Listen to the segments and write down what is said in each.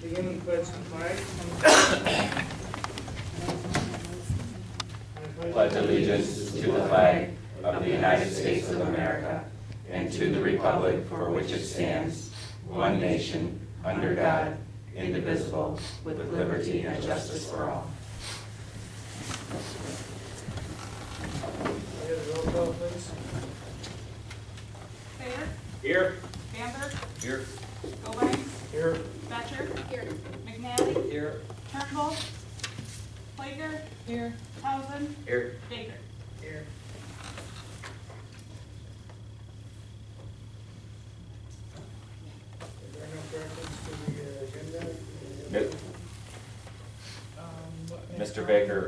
begin with the pledge to the flag. Pledge allegiance to the flag of the United States of America and to the republic for which it stands, one nation, under God, indivisible, with liberty and justice for all. We have a roll call, please. Thayer, Here. Bamber, Here. Gilbines, Here. Batcher, McNally, Here. Turnbull, Plager, here, Townsend, Here. Baker. Here. Is there no corrections to the agenda? Mr. Baker,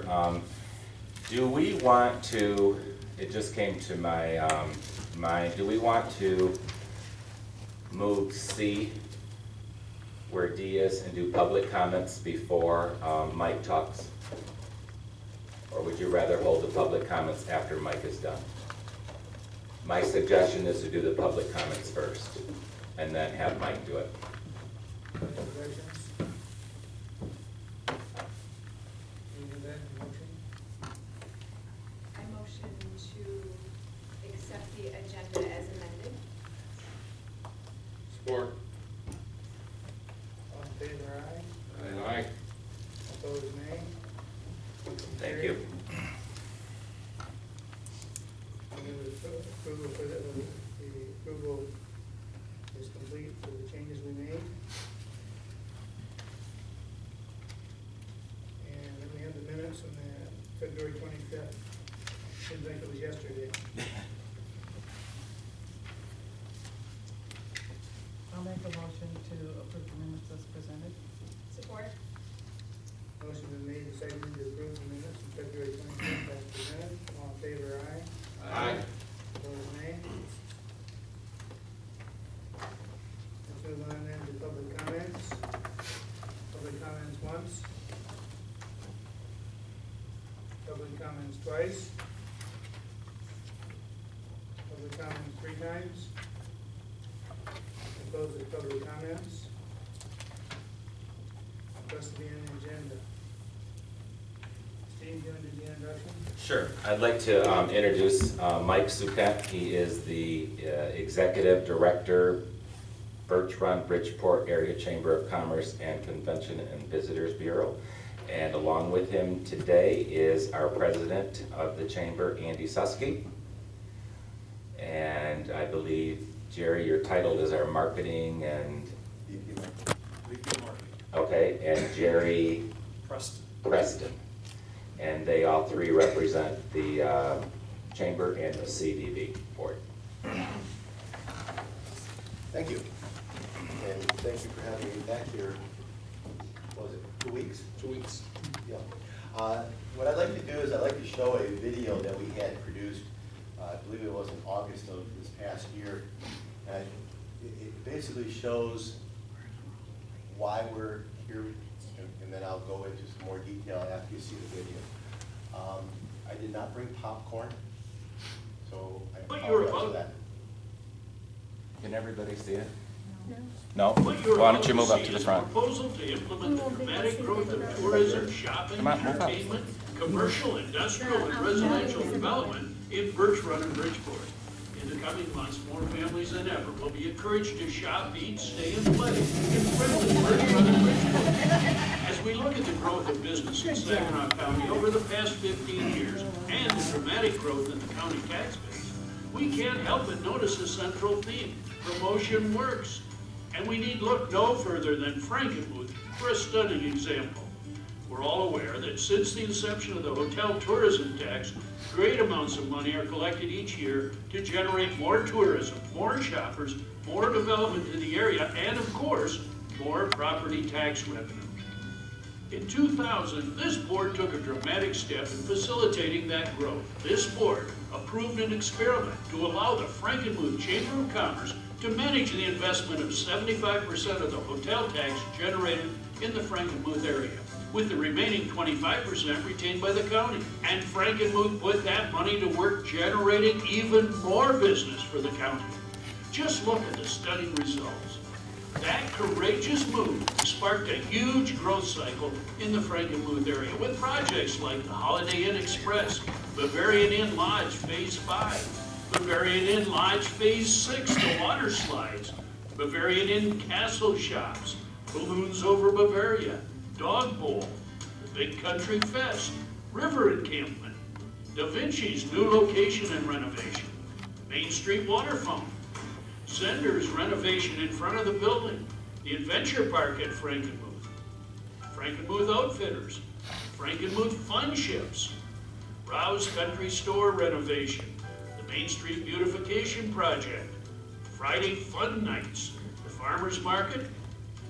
do we want to, it just came to my mind, do we want to move C where D is and do public comments before Mike talks? Or would you rather hold the public comments after Mike is done? My suggestion is to do the public comments first and then have Mike do it. Corrections? Can you do that in motion? I motion to accept the agenda as amended. Support. All in favor, aye. Aye. Opposed, nay. Thank you. Approval for the approval is complete for the changes we made. And then we have the minutes from the February 25th. Seems like it was yesterday. I'll make a motion to approve the minutes as presented. Support. Motion been made and seconded to approve the minutes from February 25th as presented. All in favor, aye. Aye. Opposed, nay. Let's move on then to public comments. Public comments once. Public comments twice. Public comments 3 times. Close the public comments. Rest to be on the agenda. Steve, you want to do the introduction? Sure. I'd like to introduce Mike Szukhent. He is the Executive Director, Birch Run, Bridgeport Area Chamber of Commerce and Convention and Visitors Bureau. And along with him today is our President of the Chamber, Andy Szukhent. And I believe, Jerry, you're titled as our Marketing and... VP Marketing. Okay, and Jerry Preston. And they all three represent the Chamber and the CDB Board. Thank you. And thank you for having me back here. What was it, 2 weeks? 2 weeks. Yeah. What I'd like to do is I'd like to show a video that we had produced, I believe it was in August of this past year. And it basically shows why we're here, and then I'll go into some more detail after you see the video. I did not bring popcorn, so I apologize for that. Can everybody see it? No. No? Why don't you move up to the front? Proposal to implement the dramatic growth of tourism, shopping, Come on, move up. entertainment, commercial, industrial, and residential development in Birch Run and Bridgeport. In the coming months, more families than ever will be encouraged to shop, eat, stay, and play in friendly Birch Run and Bridgeport. As we look at the growth of business in Saginaw County over the past 15 years and the dramatic growth in the county tax base, we can't help but notice a central theme: promotion works. And we need look no further than Frankenmuth for a stunning example. We're all aware that since the inception of the hotel tourism tax, great amounts of money are collected each year to generate more tourism, more shoppers, more development in the area, and of course, more property tax revenue. In 2000, this board took a dramatic step in facilitating that growth. This board approved an experiment to allow the Frankenmuth Chamber of Commerce to manage the investment of 75% of the hotel tax generated in the Frankenmuth area, with the remaining 25% retained by the county. And Frankenmuth put that money to work generating even more business for the county. Just look at the stunning results. That courageous move sparked a huge growth cycle in the Frankenmuth area with projects like the Holiday Inn Express, Bavarian Inn Lodge Phase 5, Bavarian Inn Lodge Phase 6, the water slides, Bavarian Inn Castle Shops, Balloons Over Bavaria, Dog Bowl, the Big Country Fest, River Encampment, Da Vinci's new location and renovation, Main Street Water Fountain, Zender's renovation in front of the building, the Adventure Park at Frankenmuth, Frankenmuth Outfitters, Frankenmuth Fun Ships, Rouse Country Store renovation, the Main Street Beautification Project, Friday Fun Nights, the Farmers Market,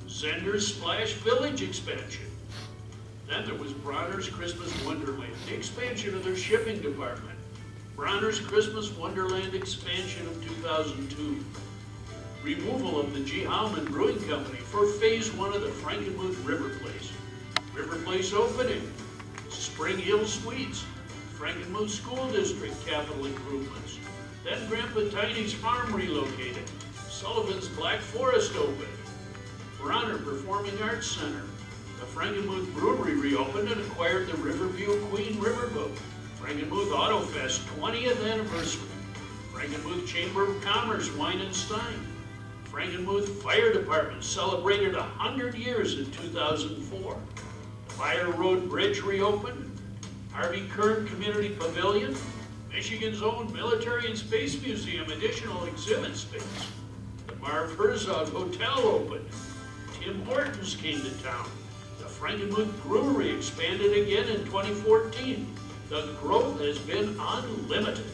Zender's Splash Village expansion. Then there was Bronner's Christmas Wonderland, the expansion of their shipping department. Bronner's Christmas Wonderland expansion of 2002. Removal of the G. Howman Brewing Company for Phase 1 of the Frankenmuth River Place. River Place opening. Spring Hill Suites. Frankenmuth School District capital improvements. Then Grandpa Tiny's Farm relocated. Sullivan's Black Forest opened. Bronner Performing Arts Center. The Frankenmuth Brewery reopened and acquired the Riverview Queen Riverboat. Frankenmuth Auto Fest 20th anniversary. Frankenmuth Chamber of Commerce Wine and Stein. Frankenmuth Fire Department celebrated 100 years in 2004. The Fire Road Bridge reopened. Harvey Kern Community Pavilion. Michigan's own Military and Space Museum additional exhibit space. The Marv Herzog Hotel opened. Tim Hortons came to town. The Frankenmuth Brewery expanded again in 2014. The growth has been unlimited.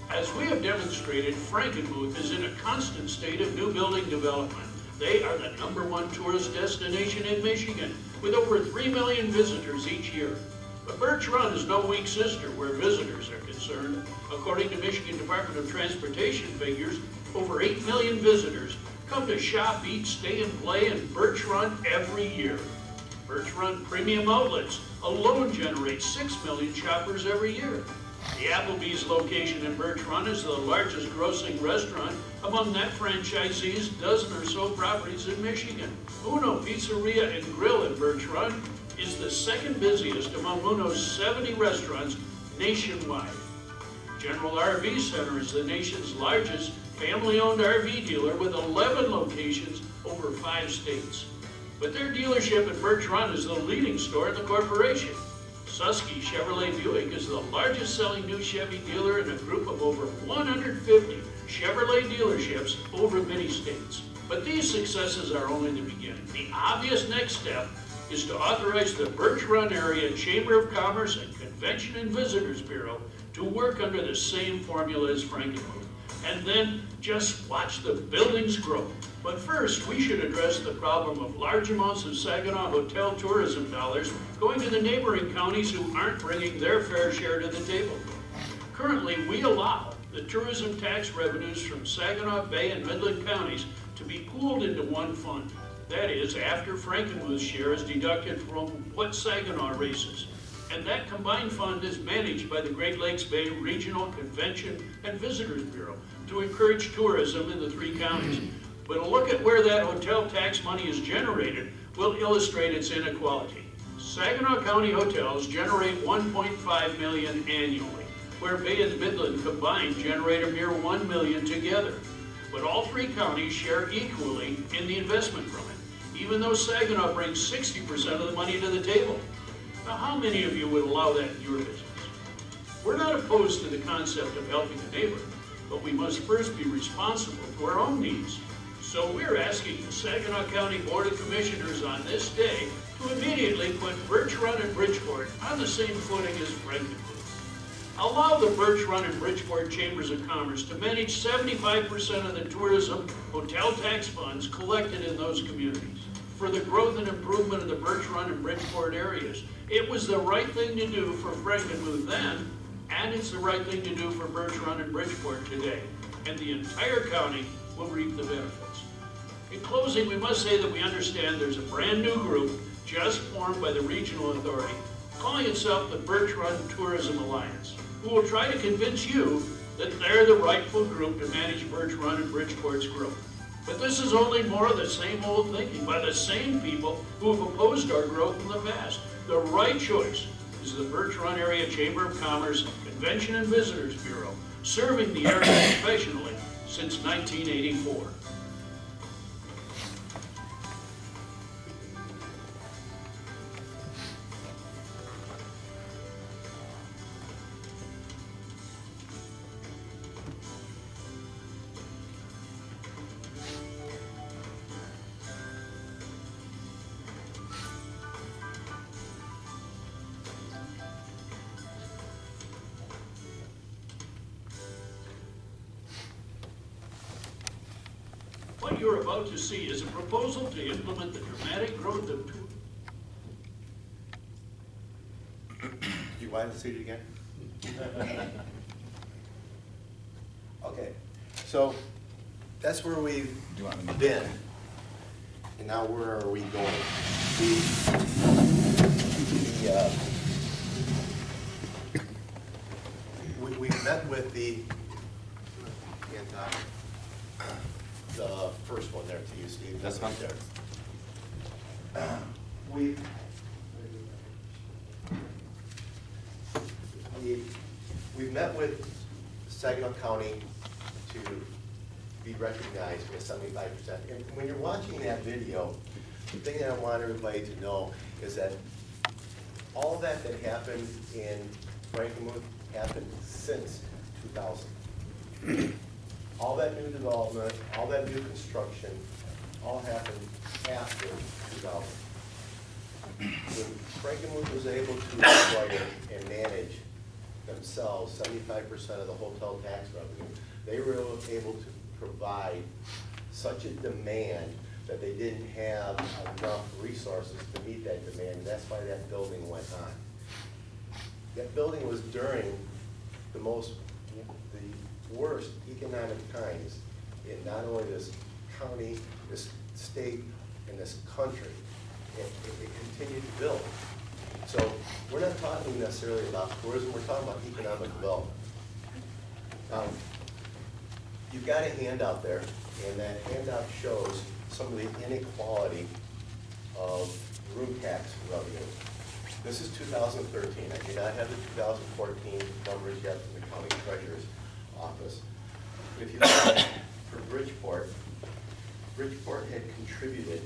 As we have demonstrated, Frankenmuth is in a constant state of new building development. They are the #1 tourist destination in Michigan, with over 3 million visitors each year. But Birch Run is no weak sister where visitors are concerned. According to Michigan Department of Transportation figures, over 8 million visitors come to shop, eat, stay, and play in Birch Run every year. Birch Run Premium Outlets alone generates 6 million shoppers every year. The Applebee's location in Birch Run is the largest grossing restaurant among that franchisee's dozen or so properties in Michigan. Uno Pizzeria and Grill in Birch Run is the second busiest among Uno's 70 restaurants nationwide. General RV Center is the nation's largest family-owned RV dealer with 11 locations over 5 states. But their dealership in Birch Run is the leading store in the corporation. Susky Chevrolet Buick is the largest selling new Chevy dealer in a group of over 150 Chevrolet dealerships over many states. But these successes are only the beginning. The obvious next step is to authorize the Birch Run Area Chamber of Commerce and Convention and Visitors Bureau to work under the same formula as Frankenmuth. And then just watch the buildings grow. But first, we should address the problem of large amounts of Saginaw hotel tourism dollars going to the neighboring counties who aren't bringing their fair share to the table. Currently, we allow the tourism tax revenues from Saginaw Bay and Midland counties to be pooled into one fund. That is, after Frankenmuth's share is deducted from what Saginaw raises. And that combined fund is managed by the Great Lakes Bay Regional Convention and Visitors Bureau to encourage tourism in the 3 counties. But a look at where that hotel tax money is generated will illustrate its inequality. Saginaw County hotels generate $1.5 million annually, where Bay and Midland combined generate a mere $1 million together. But all 3 counties share equally in the investment from it, even though Saginaw brings 60% of the money to the table. Now, how many of you would allow that in your business? We're not opposed to the concept of helping a neighbor, but we must first be responsible to our own needs. So we're asking the Saginaw County Board of Commissioners on this day to immediately put Birch Run and Bridgeport on the same footing as Frankenmuth. Allow the Birch Run and Bridgeport Chambers of Commerce to manage 75% of the tourism hotel tax funds collected in those communities for the growth and improvement of the Birch Run and Bridgeport areas. It was the right thing to do for Frankenmuth then, and it's the right thing to do for Birch Run and Bridgeport today. And the entire county will reap the benefits. In closing, we must say that we understand there's a brand new group just formed by the regional authority calling itself the Birch Run Tourism Alliance, who will try to convince you that they're the rightful group to manage Birch Run and Bridgeport's growth. But this is only more of the same old thinking by the same people who have opposed our growth in the past. The right choice is the Birch Run Area Chamber of Commerce Convention and Visitors Bureau, serving the area professionally since 1984. What you're about to see is a proposal to implement the dramatic growth of Do you want to see it again? Okay, so that's where we've been, and now where are we going? We met with the first one there to you, Steve. This one? There. We've met with Saginaw County to be recognized for 75%. And when you're watching that video, the thing that I want everybody to know is that all that happened in Frankenmuth happened since 2000. All that new development, all that new construction, all happened after 2000. When Frankenmuth was able to acquire and manage themselves 75% of the hotel tax revenue, they were able to provide such a demand that they didn't have enough resources to meet that demand. That's why that building went on. That building was during the worst economic times in not only this county, this state, and this country. It continued to build. So we're not talking necessarily about tourism, we're talking about economic development. You've got a handout there, and that handout shows some of the inequality of room tax revenue. This is 2013. I do not have the 2014 numbers yet from the county treasurer's office. But if you look at for Bridgeport, Bridgeport had contributed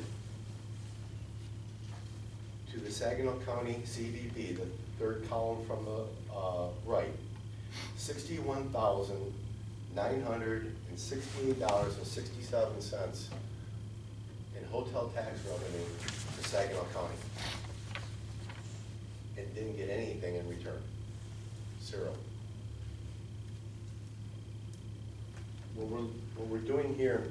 to the Saginaw County CVP, the third column from the right, $61,968.67 in hotel tax revenue to Saginaw County. It didn't get anything in return, zero. What we're doing here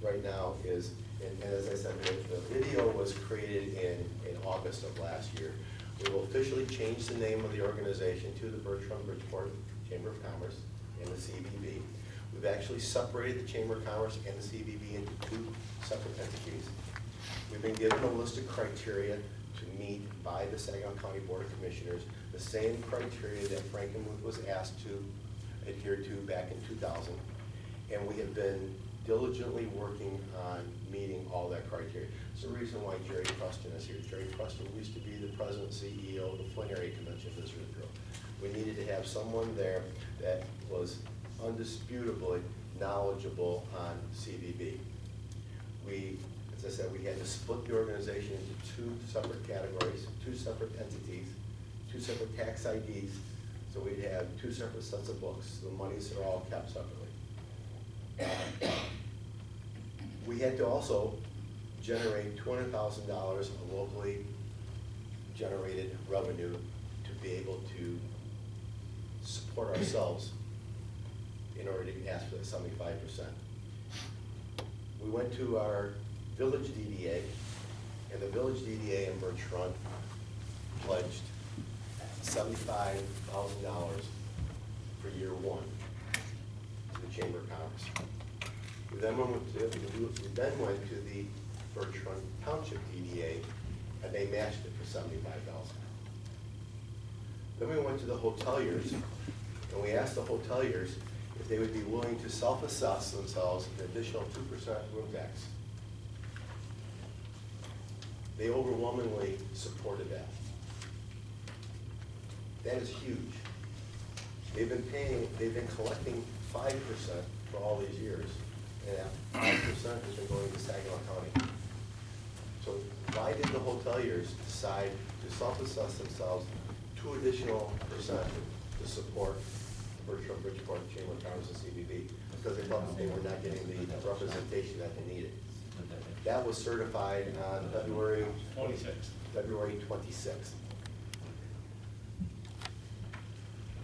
right now is, and as I said, the video was created in August of last year. We will officially change the name of the organization to the Birch Run Bridgeport Chamber of Commerce and the CVB. We've actually separated the Chamber of Commerce and the CVB into two separate entities. We've been given a list of criteria to meet by the Saginaw County Board of Commissioners, the same criteria that Frankenmuth was asked to adhere to back in 2000. And we have been diligently working on meeting all that criteria. It's the reason why Jerry Preston is here. Jerry Preston used to be the president and CEO of the Flint Area Convention Visitors Bureau. We needed to have someone there that was undisputably knowledgeable on CVB. As I said, we had to split the organization into two separate categories, two separate entities, two separate tax IDs, so we'd have two separate sets of books. The monies are all kept separately. We had to also generate $200,000 of locally generated revenue to be able to support ourselves in order to ask for the 75%. We went to our village DDA, and the village DDA in Birch Run pledged $75,000 for year one to the Chamber of Commerce. We then went to the Birch Run Township DDA, and they matched it for $75,000. Then we went to the hoteliers, and we asked the hoteliers if they would be willing to self-assess themselves an additional 2% room tax. They overwhelmingly supported that. That is huge. They've been collecting 5% for all these years, and that 5% has been going to Saginaw County. So why did the hoteliers decide to self-assess themselves 2 additional percent to support Birch Run, Bridgeport, Chamber of Commerce, and CBB? Because they thought that they were not getting the representation that they needed. That was certified on February 26th.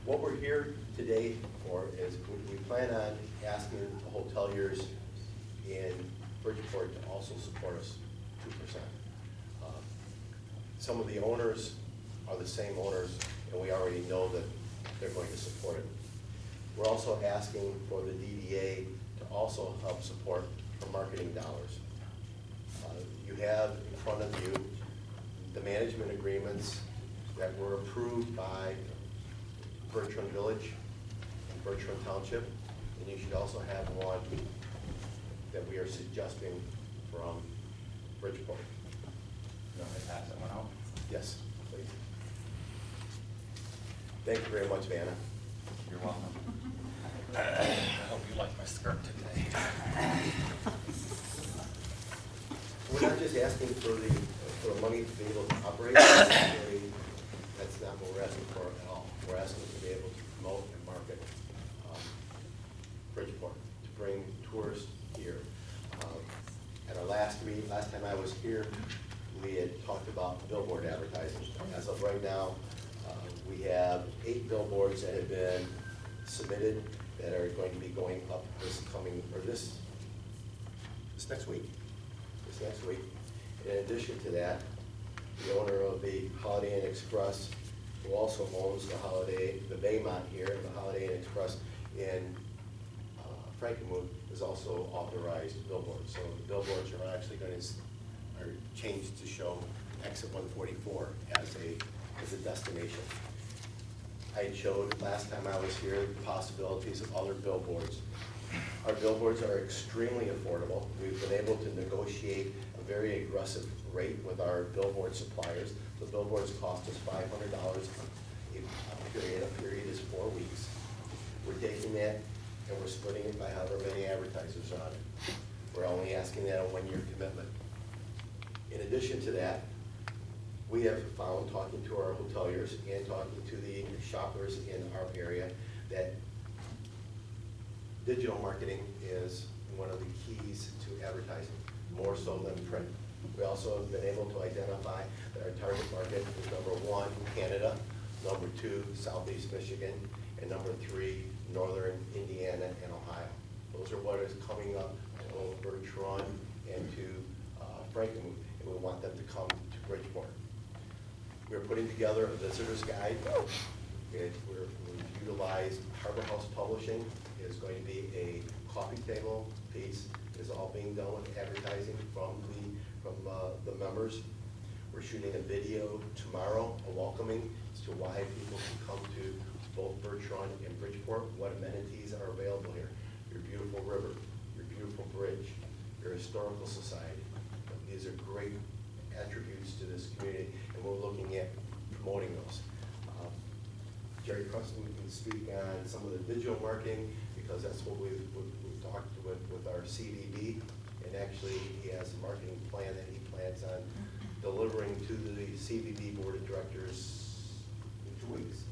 What we're here today for is we plan on asking the hoteliers in Bridgeport to also support us 2%. Some of the owners are the same owners, and we already know that they're going to support it. We're also asking for the DDA to also help support for marketing dollars. You have in front of you the management agreements that were approved by Birch Run Village and Birch Run Township, and you should also have one that we are suggesting from Bridgeport. You want me to pass that one out? Yes, please. Thank you very much, Vanna. You're welcome. I hope you like my skirt today. We're not just asking for the money to be able to operate. That's not what we're asking for at all. We're asking to be able to promote and market Bridgeport, to bring tourists here. At our last time I was here, we had talked about billboard advertising. As of right now, we have 8 billboards that have been submitted that are going to be going up this next week. In addition to that, the owner of the Holiday Inn Express, who also owns the Baymont here, and the Holiday Inn Express in Frankenmuth, is also authorized billboards. So the billboards are actually going to changed to show exit 144 as a destination. I had showed last time I was here the possibilities of other billboards. Our billboards are extremely affordable. We've been able to negotiate a very aggressive rate with our billboard suppliers. The billboards cost us $500 a period. A period is 4 weeks. We're taking that and we're splitting it by however many advertisers are on it. We're only asking that a 1-year commitment. In addition to that, we have found, talking to our hoteliers and talking to the shoppers in our area, that digital marketing is one of the keys to advertising, more so than print. We also have been able to identify that our target market is number 1, Canada, number 2, Southeast Michigan, and number 3, Northern Indiana and Ohio. Those are what is coming up to Birch Run and to Frankenmuth, and we want them to come to Bridgeport. We're putting together a visitor's guide. We've utilized Harbor House Publishing. Is going to be a coffee table piece. Is all being done with advertising from the members. We're shooting a video tomorrow, a welcoming as to why people can come to both Birch Run and Bridgeport, what amenities are available here. Your beautiful river, your beautiful bridge, your historical society. These are great attributes to this community, and we're looking at promoting those. Jerry Preston can speak on some of the digital marketing, because that's what we've talked with our CVB, and actually he has a marketing plan that he plans on delivering to the CVB Board of Directors in 2 weeks.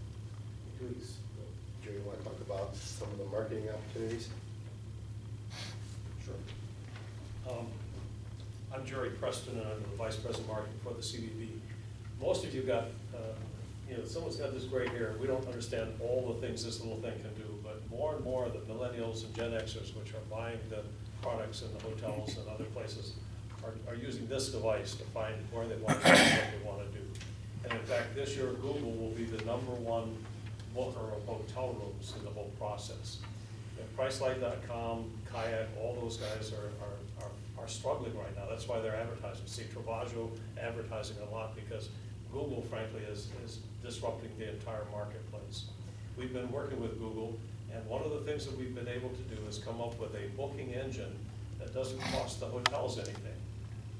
Jerry, you want to talk about some of the marketing opportunities? Sure. I'm Jerry Preston, and I'm the Vice President of Marketing for the CVB. Most of you got, someone's got this gray hair. We don't understand all the things this little thing can do, but more and more of the millennials and Gen Xers, which are buying the products in the hotels and other places, are using this device to find where they want to go, what they want to do. And in fact, this year, Google will be the #1 booker of hotel rooms in the whole process. Pricelight.com, Kayak, all those guys are struggling right now. That's why they're advertising. See, Travagio advertising a lot because Google, frankly, is disrupting the entire marketplace. We've been working with Google And one of the things that we've been able to do is come up with a booking engine that doesn't cost the hotels anything.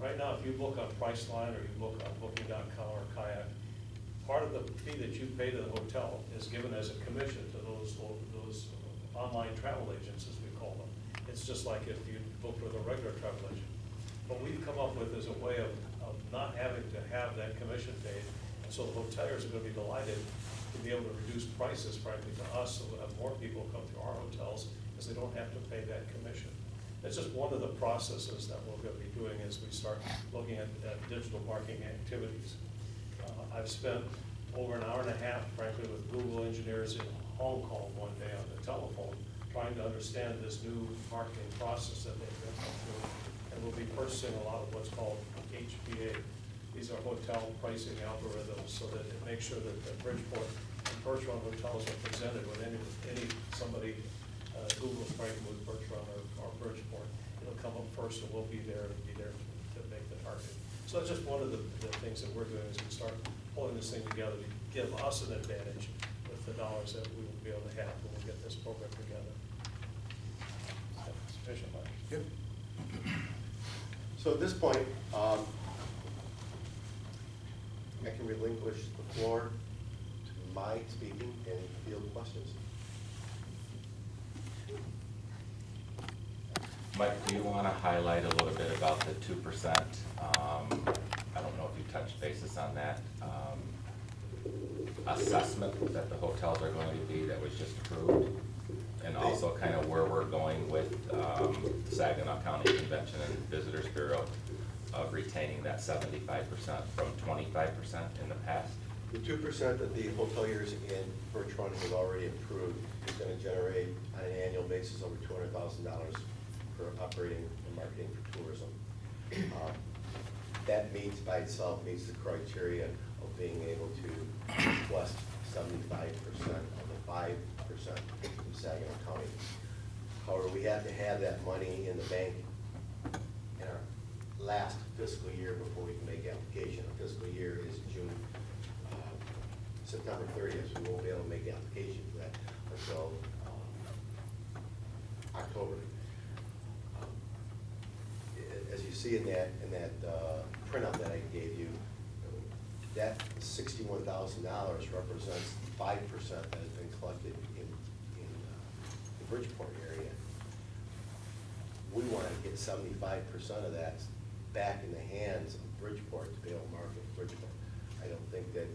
Right now, if you book on Priceline or you book on Booking.com or Kayak, part of the fee that you pay to the hotel is given as a commission to those online travel agents, as we call them. It's just like if you booked with a regular travel agent. What we've come up with is a way of not having to have that commission paid, and so the hoteliers are gonna be delighted to be able to reduce prices, frankly, to us, so we'll have more people come to our hotels, because they don't have to pay that commission. It's just one of the processes that we're gonna be doing as we start looking at digital marketing activities. I've spent over an hour and a half, frankly, with Google engineers in Hong Kong one day on the telephone, trying to understand this new marketing process that they've been through. And we'll be purchasing a lot of what's called HPA. These are hotel pricing algorithms, so that it makes sure that the Bridgeport and Birch Run hotels are presented when somebody Google's right with Birch Run or Bridgeport. It'll come up first, and we'll be there to make the target. So that's just one of the things that we're doing as we start pulling this thing together to give us an advantage with the dollars that we will be able to have when we get this program together. Sufficient, Mike? Good. So at this point, I can relinquish the floor to my speaking and field questions. Mike, do you want to highlight a little bit about the 2%? I don't know if you touched basis on that. Assessment that the hotels are going to be that was just approved, and also kind of where we're going with Saginaw County Convention and Visitors Bureau of retaining that 75% from 25% in the past. The 2% that the hoteliers in Birch Run have already approved is going to generate on an annual basis over $200,000 for operating and marketing for tourism. That by itself meets the criteria of being able to request 75% of the 5% from Saginaw County. However, we have to have that money in the bank in our last fiscal year before we can make application. Our fiscal year is September 30th, so we won't be able to make application for that until October. As you see in that printout that I gave you, that $61,000 represents 5% that has been collected in the Bridgeport area. We want to get 75% of that back in the hands of Bridgeport to be able to market Bridgeport. I don't think that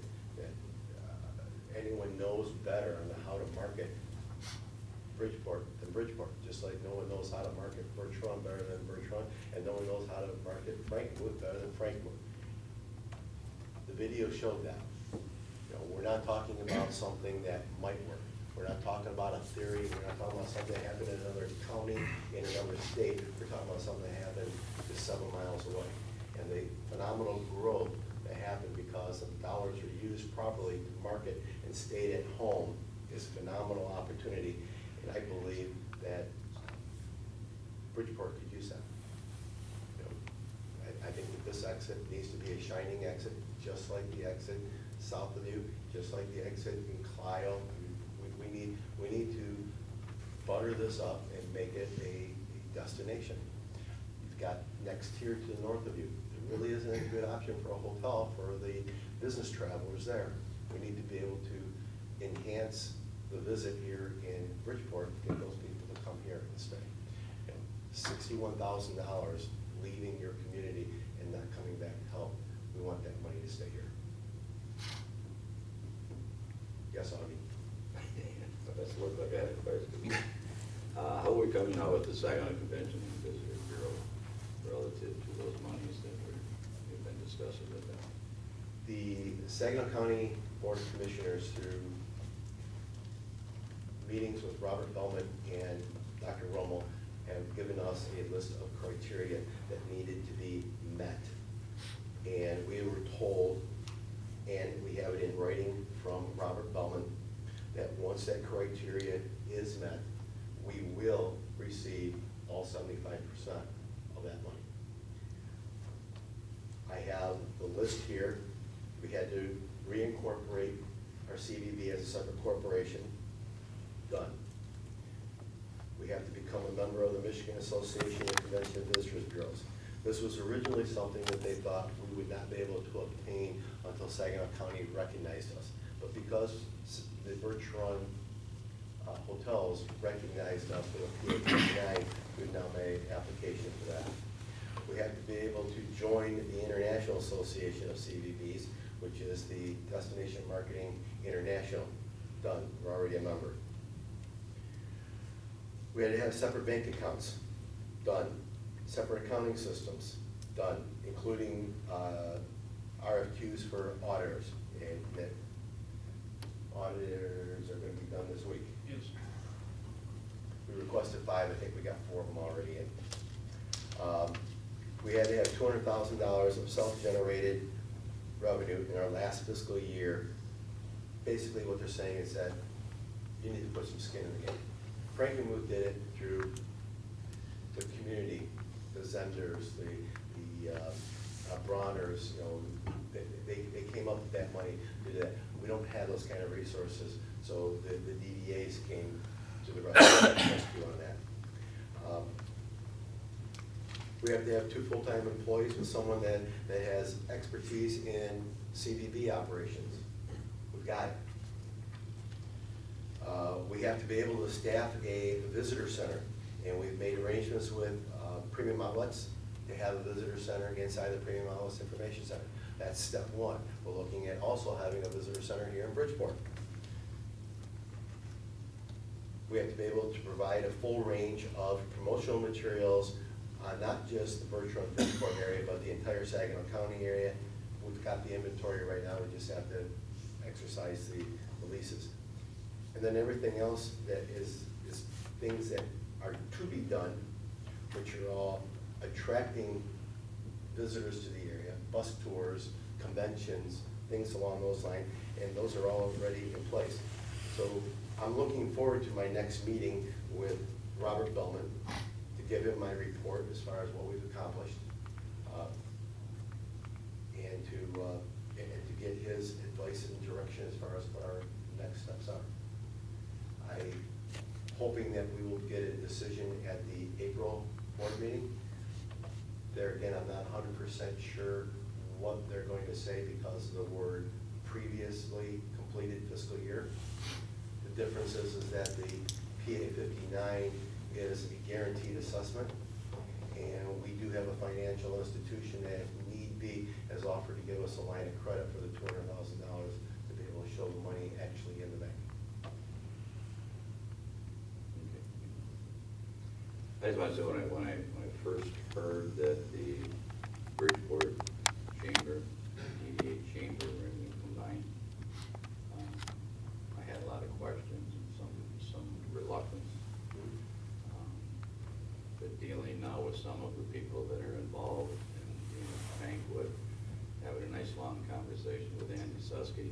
anyone knows better on how to market Bridgeport than Bridgeport, just like no one knows how to market Birch Run better than Birch Run, and no one knows how to market Frankwood better than Frankwood. The video showed that. You know, we're not talking about something that might work. We're not talking about a theory. We're not talking about something that happened in another county, in another state. We're talking about something that happened just 7 miles away. And the phenomenal growth that happened because the dollars were used properly to market and stayed at home is a phenomenal opportunity. And I believe that Bridgeport could use that. You know, I think that this exit needs to be a shining exit, just like the exit south of you, just like the exit in Clio. We need to butter this up and make it a destination. You've got next tier to the north of you. There really isn't a good option for a hotel for the business travelers there. We need to be able to enhance the visit here in Bridgeport to get those people to come here and stay. You know, $61,000 leaving your community and not coming back to help. We want that money to stay here. Yes, Augie? That's what I had a question. How are we coming out with the Saginaw Convention and Visitors Bureau relative to those monies that we've been discussing with them? The Saginaw County Board of Commissioners, through meetings with Robert Bellman and Dr. Rommel, have given us a list of criteria that needed to be met. And we were told, and we have it in writing from Robert Bellman, that once that criteria is met, we will receive all 75% of that money. I have the list here. We had to reincorporate our CVB as a separate corporation. Done. We have to become a member of the Michigan Association of Convention and Visitors Bureaus. This was originally something that they thought we would not be able to obtain until Saginaw County recognized us. But because the Birch Run hotels recognized us with a PA-59, we've now made application for that. We have to be able to join the International Association of CVBs, which is the Destination Marketing International. Done, we're already a member. We had to have separate bank accounts. Done. Separate accounting systems. Done, including RFQs for auditors. And that auditors are going to be done this week. Yes. We requested 5, I think we got 4 of them already in. We had to have $200,000 of self-generated revenue in our last fiscal year. Basically what they're saying is that you need to put some skin in the game. Frankenmuth did it through the community, the Zenders, the Brauners, you know, they came up with that money to do that. We don't have those kind of resources, so the DDAs came to the rescue on that. We have to have 2 full-time employees with someone that has expertise in CVB operations. We've got it. We have to be able to staff a visitor center, and we've made arrangements with Premium Outlets to have a visitor center inside the Premium Outlets Information Center. That's step 1. We're looking at also having a visitor center here in Bridgeport. We have to be able to provide a full range of promotional materials, not just the Birch Run Bridgeport area, but the entire Saginaw County area. We've got the inventory right now, we just have to exercise the leases. And then everything else that is things that are to be done, which are all attracting visitors to the area, bus tours, conventions, things along those lines, and those are all already in place. So I'm looking forward to my next meeting with Robert Bellman to give him my report as far as what we've accomplished, and to get his advice and direction as far as what our next steps are. I'm hoping that we will get a decision at the April board meeting. There again, I'm not 100% sure what they're going to say because of the word previously completed fiscal year. The difference is that the PA-59 is a guaranteed assessment, and we do have a financial institution that, if need be, has offered to give us a line of credit for the $200,000 to be able to show the money actually in the bank. I just want to say, when I first heard that the Bridgeport Chamber, DDA Chamber were going to combine, I had a lot of questions and some reluctance. But dealing now with some of the people that are involved in the banquet, having a nice long conversation with Andy Susky,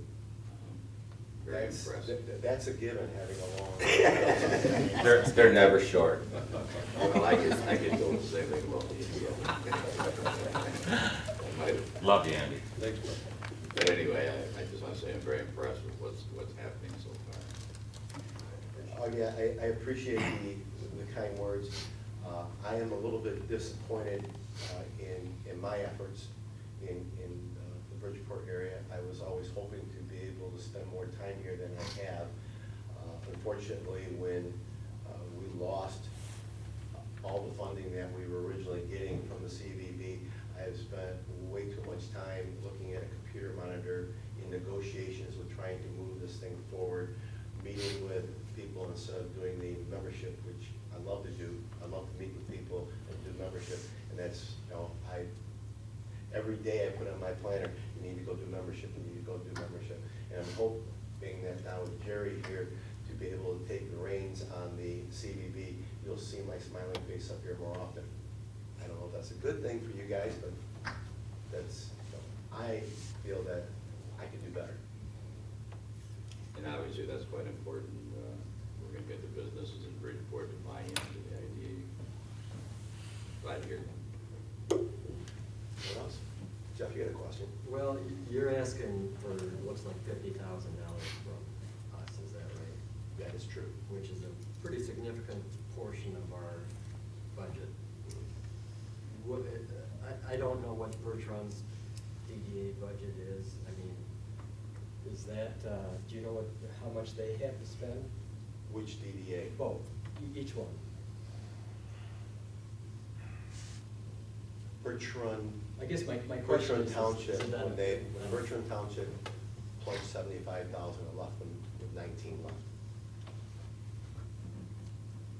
very impressive. That's a given, having a long. They're never short. Well, I could go and say they love the Love you, Andy. Thanks. But anyway, I just want to say I'm very impressed with what's happening so far. Oh, yeah, I appreciate the kind words. I am a little bit disappointed in my efforts in the Bridgeport area. I was always hoping to be able to spend more time here than I have. Unfortunately, when we lost all the funding that we were originally getting from the CVB, I have spent way too much time looking at a computer monitor in negotiations with trying to move this thing forward, meeting with people instead of doing the membership, which I love to do. I love to meet with people and do membership, and that's, you know, every day I put on my planner, you need to go do membership, you need to go do membership. And I'm hoping that now with Jerry here, to be able to take the reins on the CVB, you'll see my smiling face up here more often. I don't know if that's a good thing for you guys, but that's, I feel that I can do better. And obviously, that's quite important. We're going to get the businesses in Bridgeport to buy into the idea. Glad to hear that. What else? Jeff, you got a question? Well, you're asking for, looks like $50,000 from us, is that right? That is true. which is a pretty significant portion of our budget. What, I don't know what Birch Run's DDA budget is. I mean, is that, do you know what, how much they have to spend? Which DDA? Both, each one. Birch Run, I guess my Birch question Run is. Township, is that- when Birch Run Township plunged 75,000 and left them with 19 left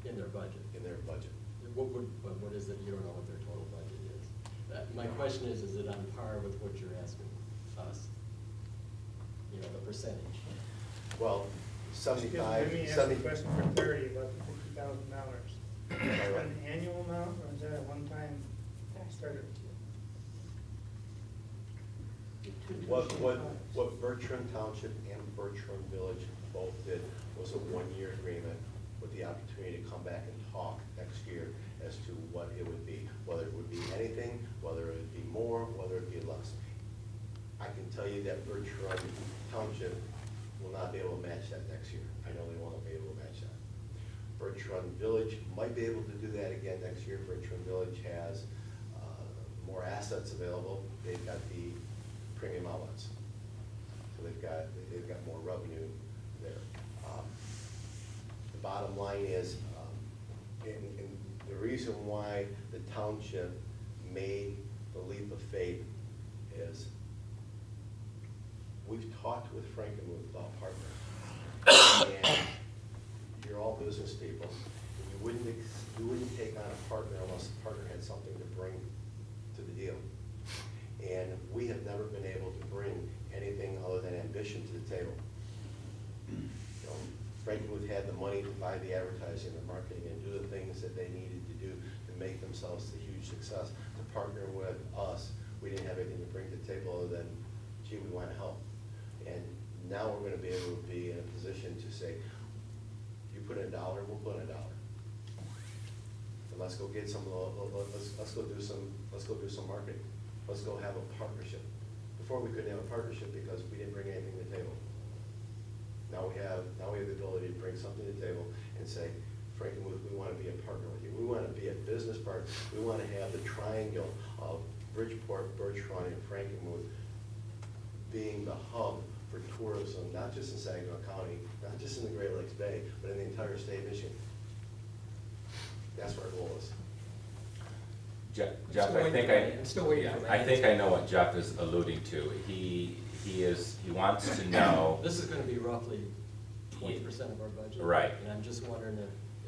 In their budget. in their budget. What is it, you don't know what their total budget is? My question is it on par with what you're asking us? You know, the percentage? Well, Excuse me, 75, let me ask 70. a question for clarity about the $50,000. Is that an annual amount, or is that a one-time starter? What Birch Run Township and Birch Run Village both did was a one-year agreement with the opportunity to come back and talk next year as to what it would be, whether it would be anything, whether it would be more, whether it would be less. I can tell you that Birch Run Township will not be able to match that next year. I know they won't be able to match that. Birch Run Village might be able to do that again next year. Birch Run Village has more assets available. They've got the premium outlets. So they've got more revenue there. The bottom line is, and the reason why the township made the leap of faith is we've talked with Frankenmuth about partnering. And you're all business people. And you wouldn't take on a partner unless the partner had something to bring to the deal. And we have never been able to bring anything other than ambition to the table. You know, Frankenmuth had the money to buy the advertising, the marketing, and do the things that they needed to do to make themselves a huge success. To partner with us, we didn't have anything to bring to the table other than, gee, we want to help. And now we're going to be able to be in a position to say, you put in $1, we'll put in $1. And let's go get some. Let's go do some marketing. Let's go have a partnership. Before we couldn't have a partnership because we didn't bring anything to the table. Now we have the ability to bring something to the table and say, Frankenmuth, we want to be a partner with you. We want to be a business partner. We want to have the triangle of Bridgeport, Birch Run, and Frankenmuth being the hub for tourism, not just in Saginaw County, not just in the Great Lakes Bay, but in the entire state of Michigan. That's what our goal is. Jeff, I'm still waiting for my I think answer. I know what Jeff is alluding to. He wants to know. This is gonna be roughly 20% of our budget. Right. And I'm just wondering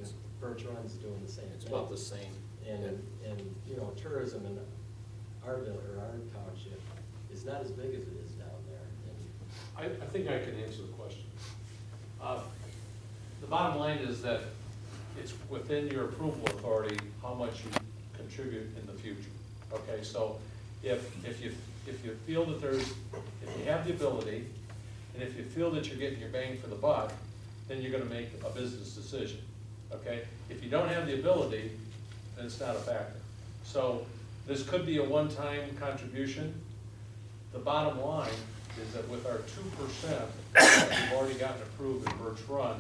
if Birch Run's doing the same thing. It's about the same. And, you know, tourism in our village, or our township, is not as big as it is down there. And I think I can answer the question. The bottom line is that it's within your approval authority how much you contribute in the future. Okay, so if you feel that if you have the ability, and if you feel that you're getting your bang for the buck, then you're gonna make a business decision, okay? If you don't have the ability, then it's not a factor. So this could be a one-time contribution. The bottom line is that with our 2% that we've already gotten approved in Birch Run,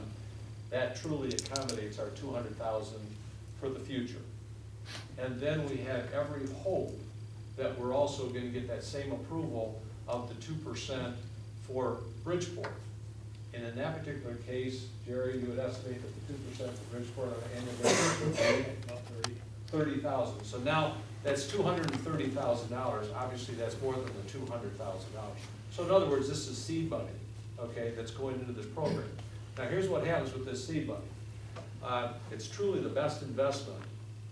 that truly accommodates our 200,000 for the future. And then we have every hope that we're also gonna get that same approval of the 2% for Bridgeport. And in that particular case, Jerry, you would estimate that the 2% for Bridgeport on an annual basis About 30,000. So now that's $230,000. Obviously, that's more than the $200,000. So in other words, this is seed money, okay, that's going into this program. Now, here's what happens with this seed money. It's truly the best investment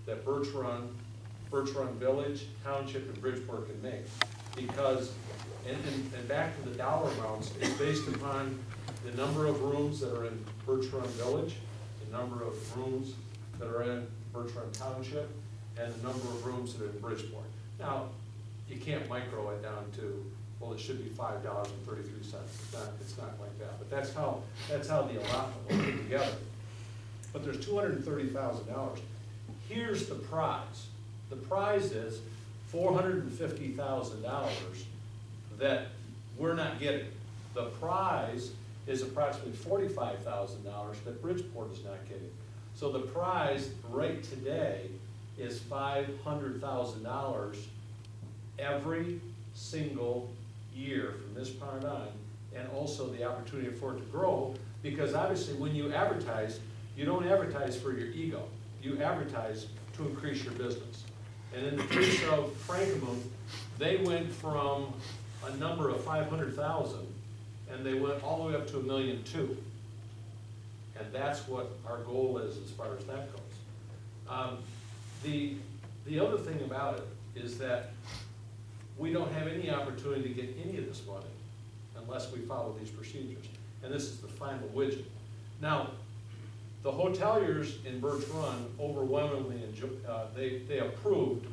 that Birch Run Village, Township, and Bridgeport can make. Because, and back to the dollar amounts, it's based upon the number of rooms that are in Birch Run Village, the number of rooms that are in Birch Run Township, and the number of rooms that are in Bridgeport. Now, you can't micro it down to, well, it should be $5.33. It's not like that, but that's how the allotment will put together. But there's $230,000. Here's the prize. The prize is $450,000 that we're not getting. The prize is approximately $45,000 that Bridgeport is not getting. So the prize right today is $500,000 every single year from this point on, and also the opportunity for it to grow, because obviously when you advertise, you don't advertise for your ego, you advertise to increase your business. And in the case of Frankenmuth, they went from a number of 500,000, and they went all the way up to 1.2 million. And that's what our goal is as far as that goes. The other thing about it is that we don't have any opportunity to get any of this money unless we follow these procedures. And this is the final widget. Now, the hoteliers in Birch Run overwhelmingly, they approved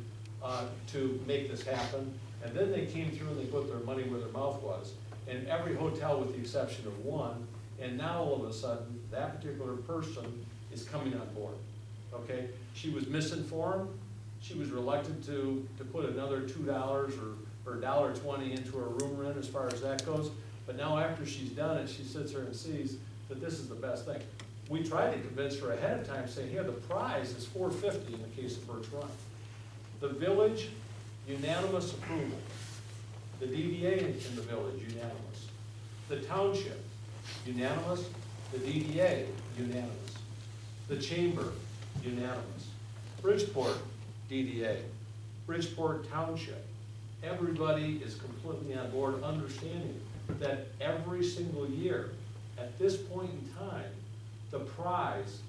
to make this happen. And then they came through and they put their money where their mouth was. And every hotel with the exception of one, and now all of a sudden, that particular person is coming on board, okay? She was misinformed, she was reluctant to put another $2 or $1.20 into her room rent as far as that goes, but now after she's done it, she sits there and sees that this is the best thing. We tried to convince her ahead of time, saying, here, the prize is $450 in the case of Birch Run. The village, unanimous approval. The DDA in the village, unanimous. The township, unanimous. The DDA, unanimous. The chamber, unanimous. Bridgeport, DDA. Bridgeport Township. Everybody is completely on board, understanding that every single year, at this point in time, the prize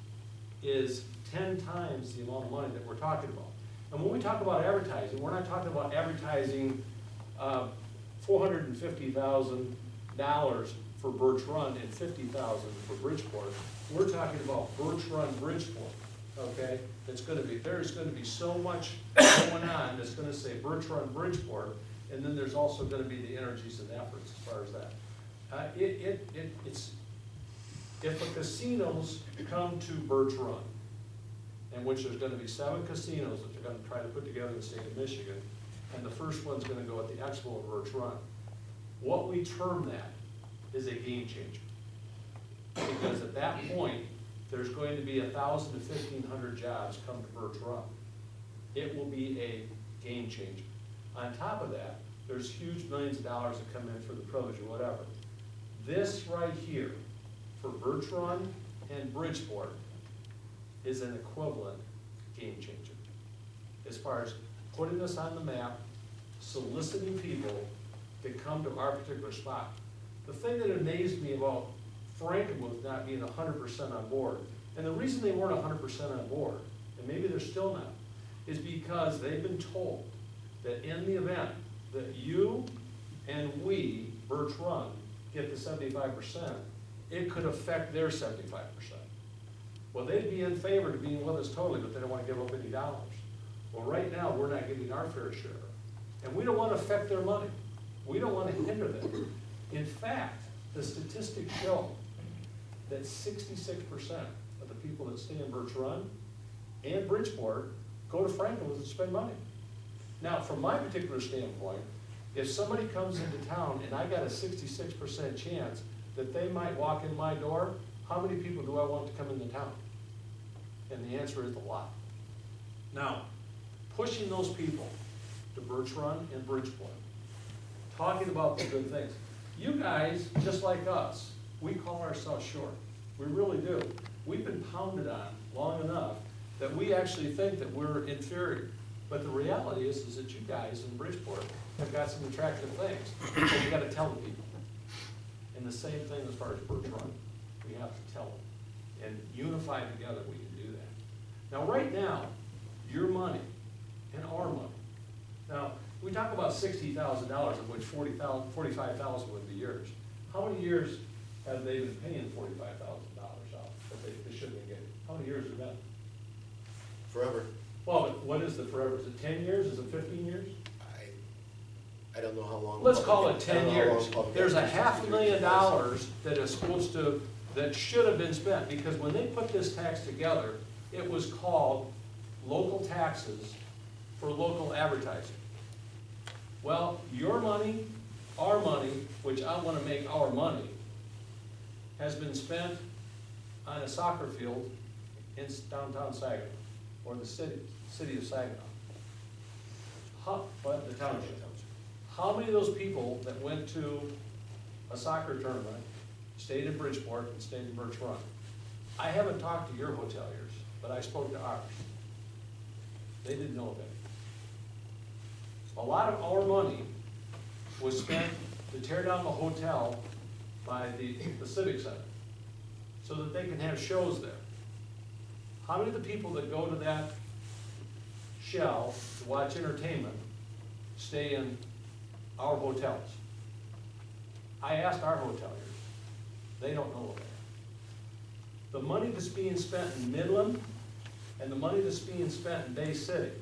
is 10 times the amount of money that we're talking about. And when we talk about advertising, we're not talking about advertising $450,000 for Birch Run and $50,000 for Bridgeport. We're talking about Birch Run, Bridgeport, okay? There's gonna be so much going on that's gonna say Birch Run, Bridgeport, and then there's also gonna be the energies and efforts as far as that. If the casinos come to Birch Run, in which there's gonna be 7 casinos that they're gonna try to put together in the state of Michigan, and the first one's gonna go at the Expo of Birch Run. What we term that is a game changer. Because at that point, there's going to be 1,000 to 1,500 jobs come to Birch Run. It will be a game changer. On top of that, there's huge millions of dollars that come in for the privilege or whatever. This right here, for Birch Run and Bridgeport, is an equivalent game changer. As far as putting us on the map, soliciting people to come to our particular spot. The thing that amazed me about Frankenmuth not being 100% on board, and the reason they weren't 100% on board, and maybe they're still not, is because they've been told that in the event that you and we, Birch Run, get the 75%, it could affect their 75%. Well, they'd be in favor of being with us totally, but they don't want to give up any dollars. Well, right now, we're not getting our fair share. And we don't want to affect their money. We don't want to hinder them. In fact, the statistics show that 66% of the people that stay in Birch Run and Bridgeport go to Frankenmuth and spend money. Now, from my particular standpoint, if somebody comes into town and I got a 66% chance that they might walk in my door, how many people do I want to come into town? And the answer is a lot. Now, pushing those people to Birch Run and Bridgeport, talking about the good things. You guys, just like us, we call ourselves short. We really do. We've been pounded on long enough that we actually think that we're inferior. But the reality is that you guys in Bridgeport have got some attractive things, but you gotta tell the people. And the same thing as far as Birch Run. We have to tell them. And unified together, we can do that. Now, right now, your money and our money. Now, we talk about $60,000, of which $45,000 would be yours. How many years have they been paying $45,000 out that they shouldn't have getting? How many years has it been? Forever. Well, what is the forever? Is it 10 years? Is it 15 years? I don't know how long. Let's call it I 10 don't know how years. long public There's access $500,000 that is supposed to, that should have been spent, because when they put this tax together, it was called local taxes for local advertising. Well, your money, our money, which I want to make our money, has been spent on a soccer field in downtown Saginaw, or the city of Saginaw? The township. How many of those people that went to a soccer tournament stayed in Bridgeport and stayed in Birch Run? I haven't talked to your hoteliers, but I spoke to ours. They didn't know of it. A lot of our money was spent to tear down the hotel by the Civic Center, so that they can have shows there. How many of the people that go to that shell to watch entertainment stay in our hotels? I asked our hoteliers, they don't know of that. The money that's being spent in Midland and the money that's being spent in Bay City,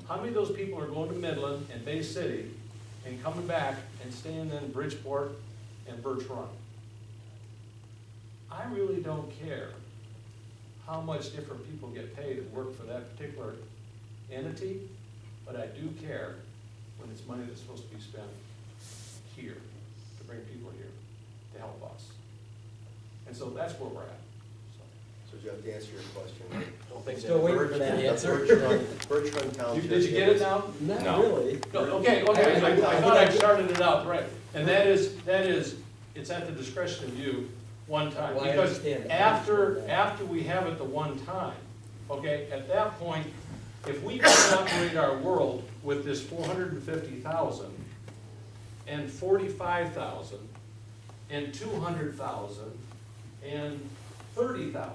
how many of those people are going to Midland and Bay City and coming back and staying in Bridgeport and Birch Run? I really don't care how much different people get paid and work for that particular entity, but I do care when it's money that's supposed to be spent here, to bring people here, to help us. And so that's where we're at. So Jeff, to answer your question, right? I don't think Still that waiting for that answer. Birch Run Township. Did you get it now? Not No. really. No, okay, I thought I started it out, right. And that is, it's at the discretion of you one time. Well, I Because understand that. after we have it the one time, okay, at that point, if we can operate our world with this 450,000 and 45,000 and 200,000 and 30,000,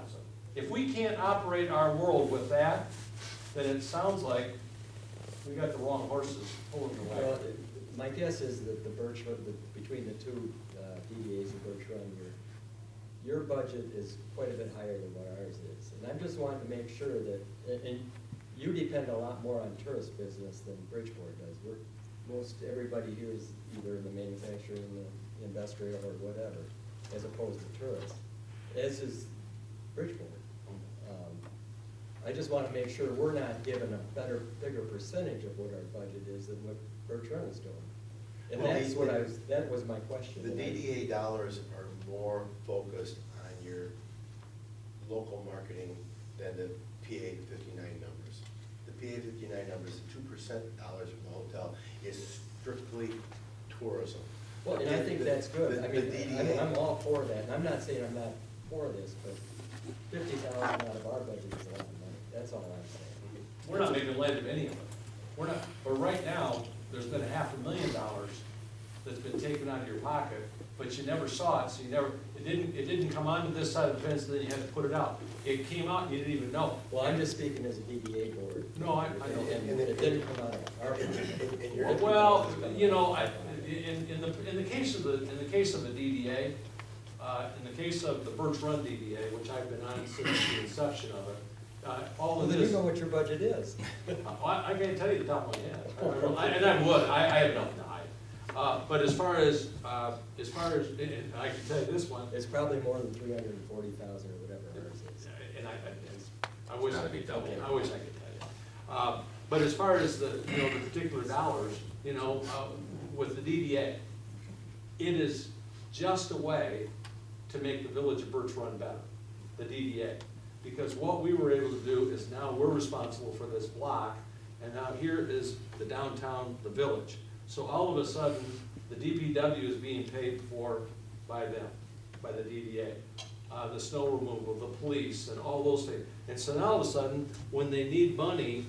if we can't operate our world with that, then it sounds like we got the wrong horses pulling the Well, wagon. my guess is that the Birch Run, between the two DDAs and Birch Run, your budget is quite a bit higher than what ours is. And I'm just wanting to make sure that, and you depend a lot more on tourist business than Bridgeport does. Most everybody here is either in the manufacturing, the industrial, or whatever, as opposed to tourists, as is Bridgeport. I just want to make sure we're not given a bigger percentage of what our budget is than what Birch Run is doing. And Well, that's what that was my question. The DDA dollars are more focused on your local marketing than the PA 59 numbers. The PA 59 numbers, the 2% dollars from the hotel, is strictly tourism. Well, and I think that's good. I The mean, DDA I'm all for that, and I'm not saying I'm not for this, but 50,000 out of our budget is a lot of money. That's all I'm saying. We're not making light of any of it. We're not, but right now, there's been $500,000 that's been taken out of your pocket, but you never saw it, so you never, it didn't come onto this side of the fence, and then you had to put it out. It came out, and you didn't even know. Well, I'm just speaking as a DDA board. No, I know. And it didn't come out of our budget. Well, you know, in the case of the DDA, in the case of the Birch Run DDA, which I've been on since the inception of it, all Well, of then you this. know what your budget is. I can't tell you the top of my head, and I would, I have nothing to hide. But as far as, and I can tell you this one, It's probably more than 340,000 or whatever ours is. and I wish I Gotta be could tell you, double. I wish I could tell you. But as far as the particular dollars, with the DDA, it is just a way to make the village of Birch Run better, the DDA. Because what we were able to do is now we're responsible for this block, and now here is the downtown, the village. So all of a sudden, the DPW is being paid for by them, by the DDA. The snow removal, the police, and all those things. And so now all of a sudden, when they need money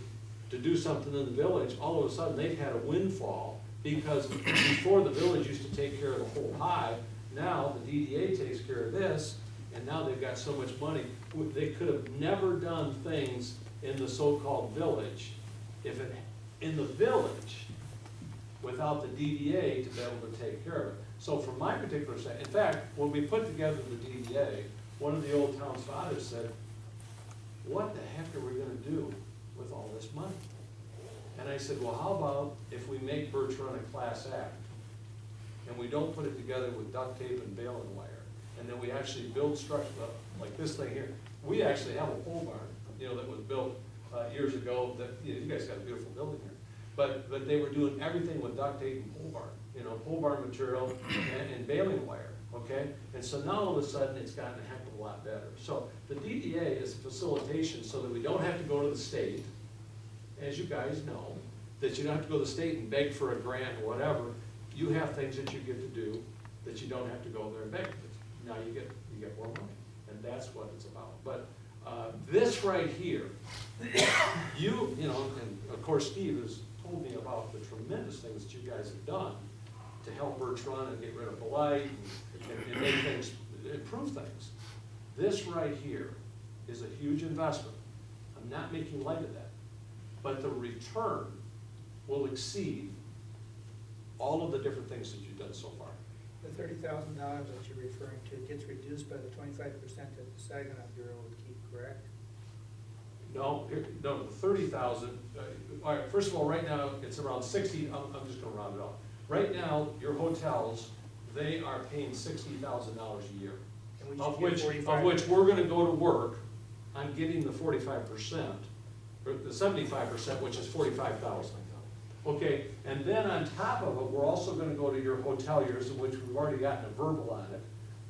to do something in the village, all of a sudden they've had a windfall, because before the village used to take care of the whole pie, now the DDA takes care of this, and now they've got so much money. They could have never done things in the so-called village, in the village, without the DDA to be able to take care of it. So from my particular side, in fact, when we put together the DDA, one of the old town fathers said, what the heck are we gonna do with all this money? And I said, well, how about if we make Birch Run a class act, and we don't put it together with duct tape and baling wire, and then we actually build structure, like this thing here. We actually have a pole barn, that was built years ago, that, you guys got a beautiful building here. But they were doing everything with duct tape and pole barn material and baling wire. okay? And so now all of a sudden, it's gotten a heck of a lot better. So the DDA is facilitation so that we don't have to go to the state, as you guys know, that you don't have to go to the state and beg for a grant or whatever. You have things that you get to do that you don't have to go there and beg. Now you get more money, and that's what it's about. But this right here, you know, and of course Steve has told me about the tremendous things that you guys have done to help Birch Run and get rid of blight and make things, improve things. This right here is a huge investment. I'm not making light of that. But the return will exceed all of the different things that you've done so far. The $30,000 that you're referring to gets reduced by the 25% that the Saginaw Bureau would keep, correct? No, no, the 30,000, all right, first of all, right now, it's around 60, I'm just gonna round it off. Right now, your hotels, they are paying $60,000 a year. And we Of should which, get 45. of which we're gonna go to work on getting the 45%, or the 75%, which is 45,000. Okay, and then on top of it, we're also gonna go to your hoteliers, which we've already gotten a verbal on it,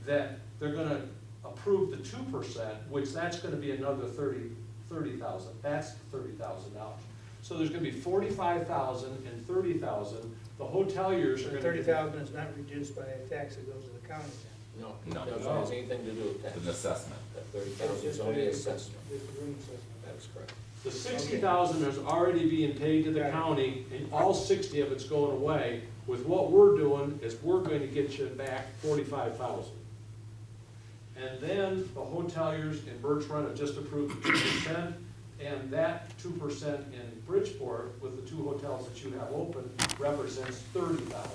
that they're gonna approve the 2%, which that's gonna be another 30,000. That's $30,000. So there's gonna be 45,000 and 30,000. The hoteliers So are the gonna. 30,000 is not reduced by a tax that goes to the county then? No, No. it doesn't have anything to do with It's tax. an assessment. That It's 30,000 is just only an assessment. With the room assessment. That's correct. The 60,000 is already being paid to the Got it. county, and all 60 of it's going away. With what we're doing, is we're going to get you back 45,000. And then the hoteliers in Birch Run have just approved 2%, and that 2% in Bridgeport, with the 2 hotels that you have open, represents 30,000.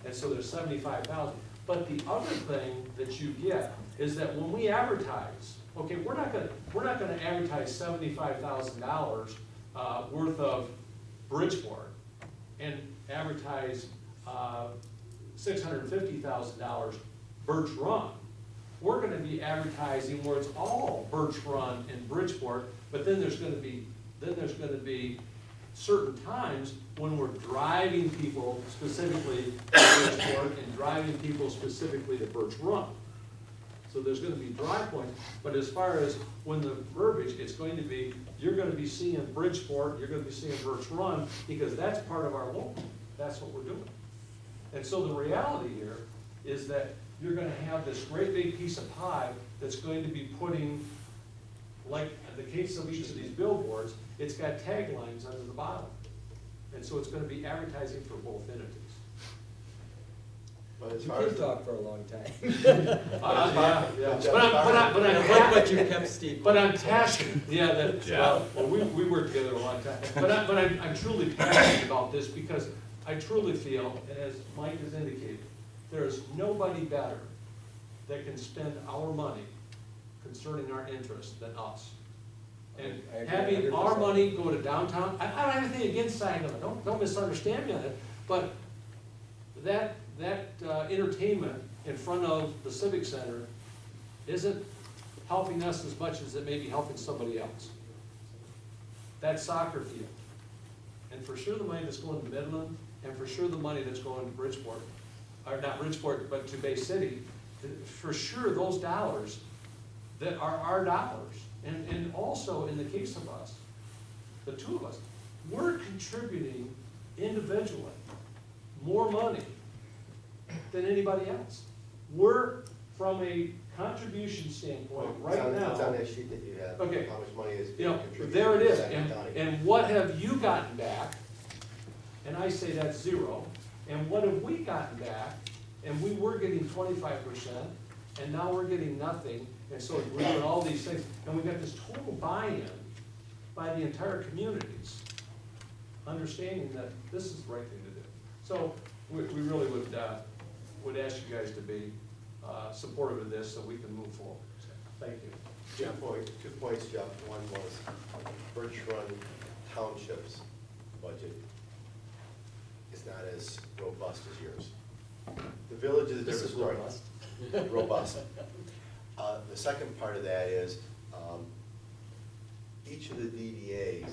And so there's 75,000. But the other thing that you get is that when we advertise, okay, we're not gonna advertise $75,000 worth of Bridgeport and advertise $650,000 Birch Run. We're gonna be advertising where it's all Birch Run and Bridgeport, but then there's gonna be certain times when we're driving people specifically to Bridgeport and driving people specifically to Birch Run. So there's gonna be drive points, but as far as when the verbiage, it's going to be, you're gonna be seeing Bridgeport, you're gonna be seeing Birch Run, because that's part of our local. That's what we're doing. And so the reality here is that you're gonna have this great big piece of pie that's going to be putting, like in the case of each of these billboards, it's got taglines under the bottom. And so it's gonna be advertising for both entities. But as You far as can talk for a long time. Yeah. But you kept Steve. But I'm passionate, yeah, that, Yeah. well, we worked together a long time. But I'm truly passionate about this because I truly feel, and as Mike has indicated, there is nobody better that can spend our money concerning our interests than us. And I agree having our 100%. money go to downtown, I don't have anything against Saginaw, don't misunderstand me on it, but that entertainment in front of the Civic Center isn't helping us as much as it may be helping somebody else. That soccer field, and for sure the money that's going to Midland, and for sure the money that's going to Bridgeport, or not Bridgeport, but to Bay City, for sure those dollars that are our dollars. And also in the case of us, the 2 of us, we're contributing individually more money than anybody else. We're, from a contribution standpoint, right now. It's on that sheet that you have. Okay. How much money is You being know, contributed there it to is, Saginaw County. and what have you gotten back? And I say that's 0. And what have we gotten back? And we were getting 25%, and now we're getting nothing, and so we're doing all these things, and we got this total buy-in by the entire communities, understanding that this is the right thing to do. So we really would ask you guys to be supportive of this so we can move forward. Thank you. 2 points, Jeff. One was Birch Run Township's budget is not as robust as yours. The village is a This different is story. robust. Robust. The second part of that is, each of the DDAs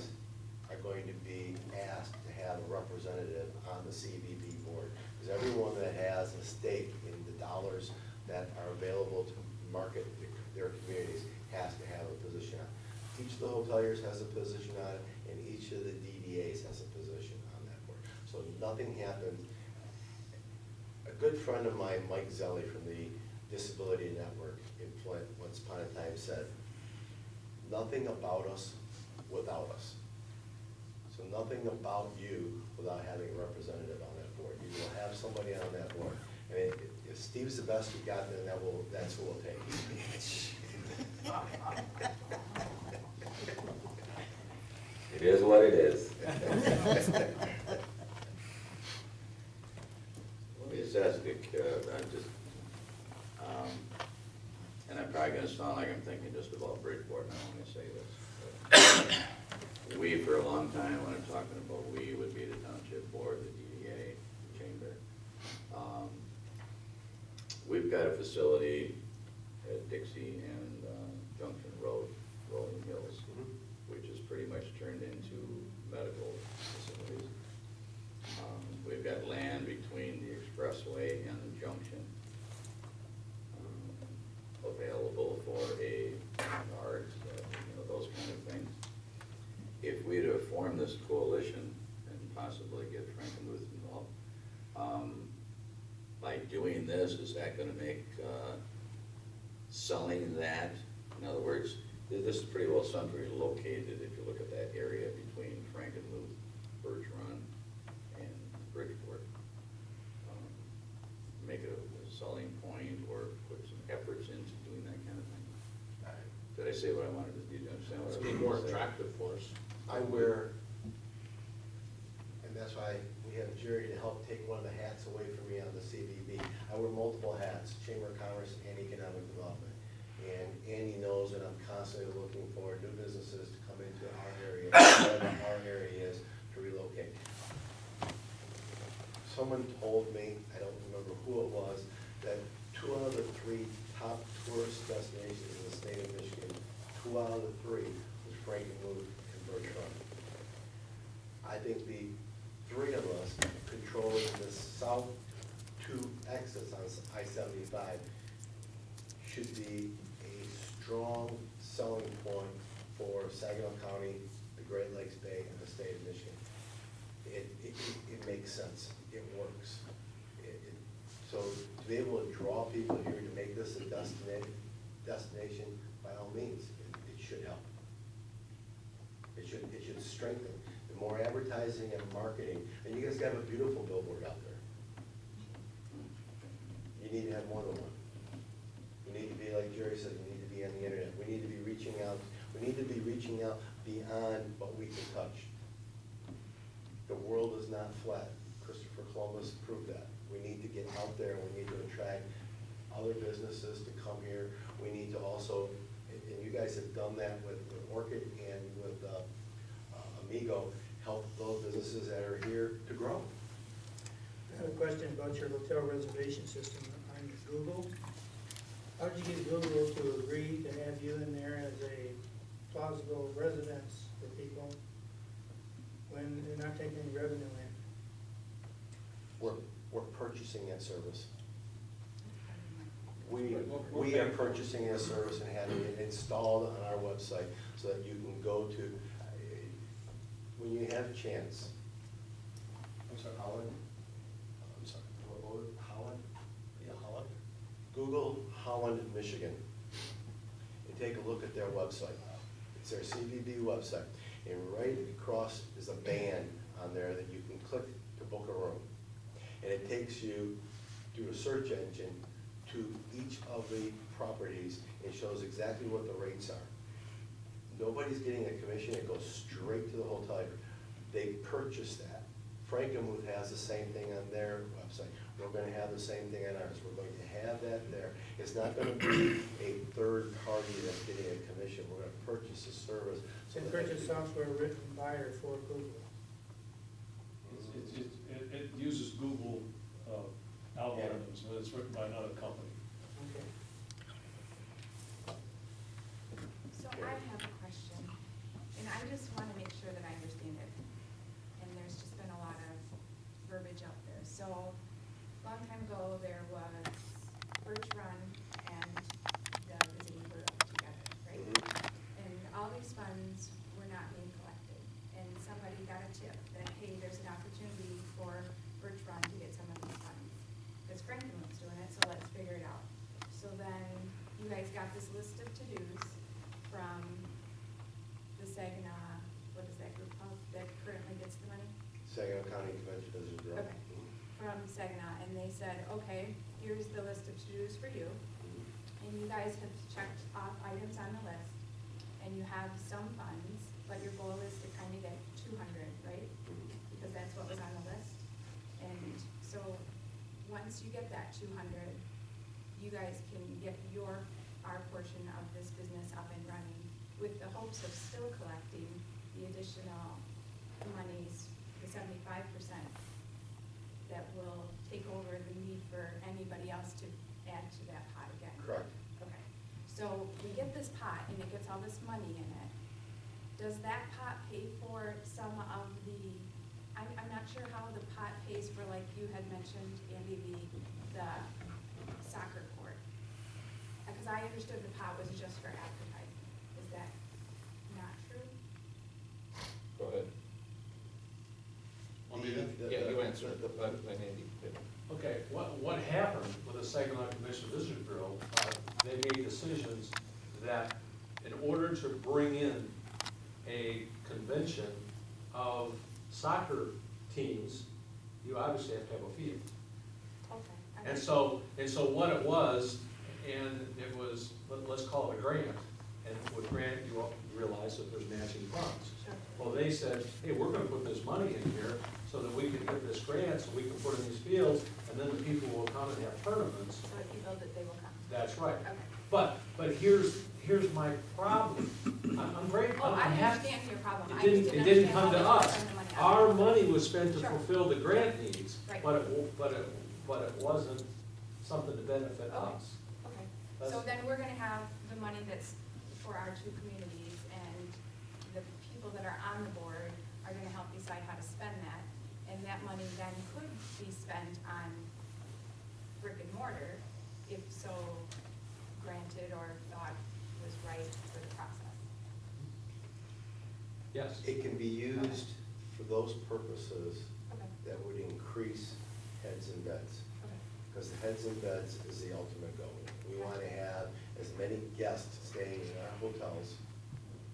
are going to be asked to have a representative on the CVB board. Because everyone that has a stake in the dollars that are available to market their communities has to have a position on it. Each of the hoteliers has a position on it, and each of the DDAs has a position on that board. So nothing happens. A good friend of mine, Mike Szukhent from the Disability Network in Flint, once upon a time said, nothing about us without us. So nothing about you without having a representative on that board. You will have somebody on that board. I mean, if Steve's the best you got, then that's who we'll take. It is what it is. Let me just ask I'm just, and I'm probably gonna sound like I'm thinking just about Bridgeport now when I say this. But we, for a long time, when I'm talking about we, would be the Township Board, the DDA, Chamber. We've got a facility at Dixie and Junction Road, Rolling Hills, which is pretty much turned into medical facilities. We've got land between the expressway and the junction available for a art, those kind of things. If we were to form this coalition and possibly get Frankenmuth involved, by doing this, is that gonna make selling that, in other words, this is pretty well centrally located if you look at that area between Frankenmuth, Birch Run, and Bridgeport. Make it a selling point or put some efforts into doing that kind of thing. Did I say what I wanted to do? Did you understand what I was It's saying? more attractive for us. I wear, and that's why we have Jerry to help take one of the hats away from me on the CVB. I wear multiple hats, Chamber of Commerce and Economic Development. And Andy knows that I'm constantly looking for new businesses to come into our area, wherever our area is, to relocate. Someone told me, I don't remember who it was, that 2 out of the 3 top tourist destinations in the state of Michigan, 2 out of the 3 was Frankenmuth and Birch Run. I think the 3 of us controlling the south 2 exits on I-75 should be a strong selling point for Saginaw County, the Great Lakes Bay, and the state of Michigan. It makes sense. It works. So to be able to draw people here to make this a destination, by all means, it should help. It should strengthen. The more advertising and marketing, and you guys have a beautiful billboard out there. You need to have more than one. You need to be, like Jerry said, you need to be on the internet. We need to be reaching out. We need to be reaching out beyond what we can touch. The world is not flat. Christopher Columbus proved that. We need to get out there. We need to attract other businesses to come here. We need to also, and you guys have done that with Orchid and with Amigo, help those businesses that are here to grow. I have a question about your hotel reservation system on Google. How did you get Google to agree to have you in there as a plausible residence for people when they're not taking any revenue in? We're purchasing that service. We are purchasing that service and having it installed on our website so that you can go to, when you have a chance. I'm sorry, Holland? I'm sorry, what was it? Holland? Yeah, Holland? Google Holland, Michigan, and take a look at their website. It's their CVB website, and right across is a band on there that you can click to book a room. And it takes you through a search engine to each of the properties. It shows exactly what the rates are. Nobody's getting a commission, it goes straight to the hotelier. They purchase that. Frankenmuth has the same thing on their website. We're gonna have the same thing on ours. We're going to have that there. It's not gonna be a third party that's getting a commission. We're gonna purchase a service. So purchase software written by or for Google. It uses Google algorithms, but it's written by another company. Okay. So I have a question, and I just want to make sure that I understand it. And there's just been a lot of verbiage out there. So ago, there was Birch Run and the visiting borough together, right? And all these funds were not being collected, and somebody got a tip that, hey, there's an opportunity for Birch Run to get some of these funds. Because Franklin was doing it, so let's figure it out. So then you guys got this list of to-dos from the Saginaw, what is that group called, that currently gets the money? Saginaw County Convention Visitors Bureau. Okay. From Saginaw, and they said, okay, here's the list of to-dos for you. And you guys have checked off items on the list, and you have some funds, but your goal is to kind of get 200, right? Because that's what was on the list. And so, once you get that 200, you guys can get our portion of this business up and running with the hopes of still collecting the additional monies, the 75%, that will take over the need for anybody else to add to that pot again. Correct. Okay, so we get this pot and it gets all this money in it. Does that pot pay for some of the, I'm not sure how the pot pays for, like you had mentioned, Andy, the soccer court. Because I understood the pot was just for advertising. Is that not true? Go ahead. Yeah, you answer it, but Andy. Okay, what happened with the Saginaw Commission Visitors Bureau, they made decisions that in order to bring in a convention of soccer teams, you obviously have to have a field. Okay. And so what it was, and it was, let's call it a grant, and with grant, you realize that there's matching funds. Sure. Well, they said, hey, we're gonna put this money in here so that we can get this grant, so we can put in these fields, and then the people will come and have tournaments. So if you build it, they will come. That's right. Okay. But here's my problem. I'm great. Oh, I I'm happy. understand your problem. I It just didn't understand come to how they us. spend the money. Our money was spent to Sure. fulfill the grant needs, Right. but it wasn't something to benefit Okay. us. Okay, That's- so then we're gonna have the money that's for our two communities, and the people that are on the board are gonna help decide how to spend that. And that money then could be spent on brick and mortar, if so granted or thought was right for the process. Yes. It can be used for those purposes Okay, that would increase heads and beds. okay, Because the heads and beds is the ultimate goal. We want to have as many guests staying in our hotels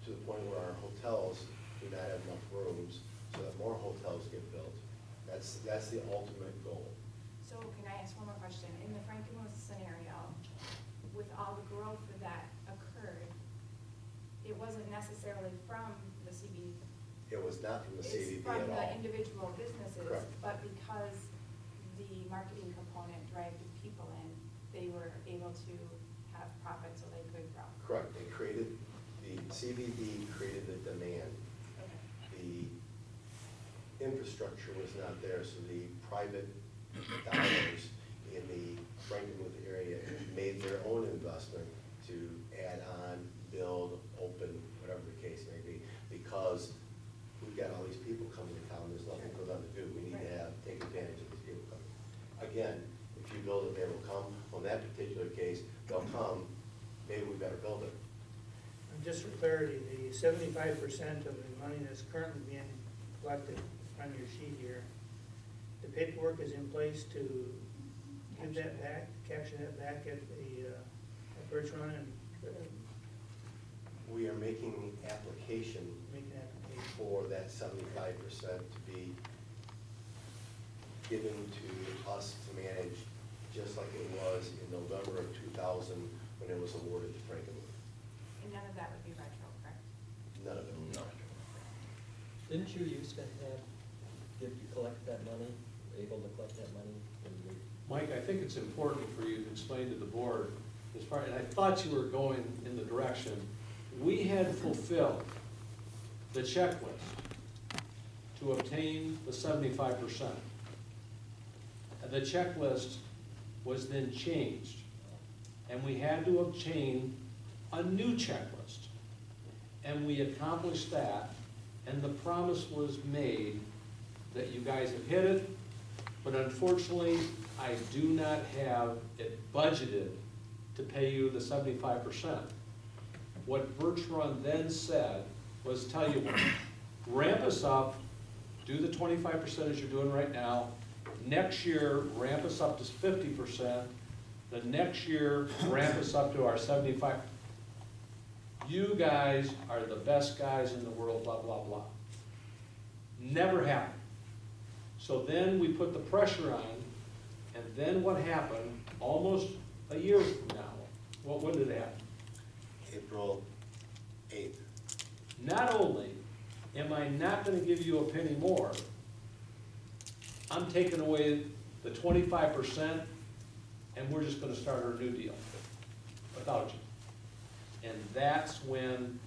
to the point where our hotels do not have enough rooms, so that more hotels get built. That's the ultimate goal. so can I ask one more question? In the Frankenmuth scenario, with all the growth that occurred, it wasn't necessarily from the CB. It was not from the It's CVB from at the all. individual businesses, Correct. but because the marketing component dragged people in, they were able to have profit so they could grow. Correct. They created, the CVB created the demand. Okay. The infrastructure was not there, so the private dollars in the Frankenmuth area made their own investment to add on, build, open, whatever the case may be, because we've got all these people coming to town, there's nothing for them to do, we need to take advantage of these people coming. Again, if you build it, they will come, on that particular case, they'll come, maybe we better build it. And just for clarity, the 75% of the money that's currently being collected on your sheet here, the paperwork is in place to give that back, capture that back at the, at Birch Run and We are making application make an application. for that 75% to be given to us to manage, just like it was in November of 2000 when it was awarded to Frankenmuth. And none of that would be retro, correct? None of it. No. Didn't you used to have, did you collect that money, able to collect that money? when you- Mike, I think it's important for you to explain to the board, as far, and I thought you were going in the direction, we had fulfilled the checklist to obtain the 75%. And the checklist was then changed, and we had to obtain a new checklist. And we accomplished that, and the promise was made that you guys have hit it, but unfortunately, I do not have it budgeted to pay you the 75%. What Birch Run then said was, tell you what, ramp us up, do the 25% as you're doing right now. Next year, ramp us up to 50%. The next year, ramp us up to our 75%. You guys are the best guys in the world, blah, blah, blah. Never happened. So then we put the pressure on, and then what happened, almost a year from now, when did it happen? April 8th. Not only am I not gonna give you a penny more, I'm taking away the 25%, and we're just gonna start our new deal without you. And that's when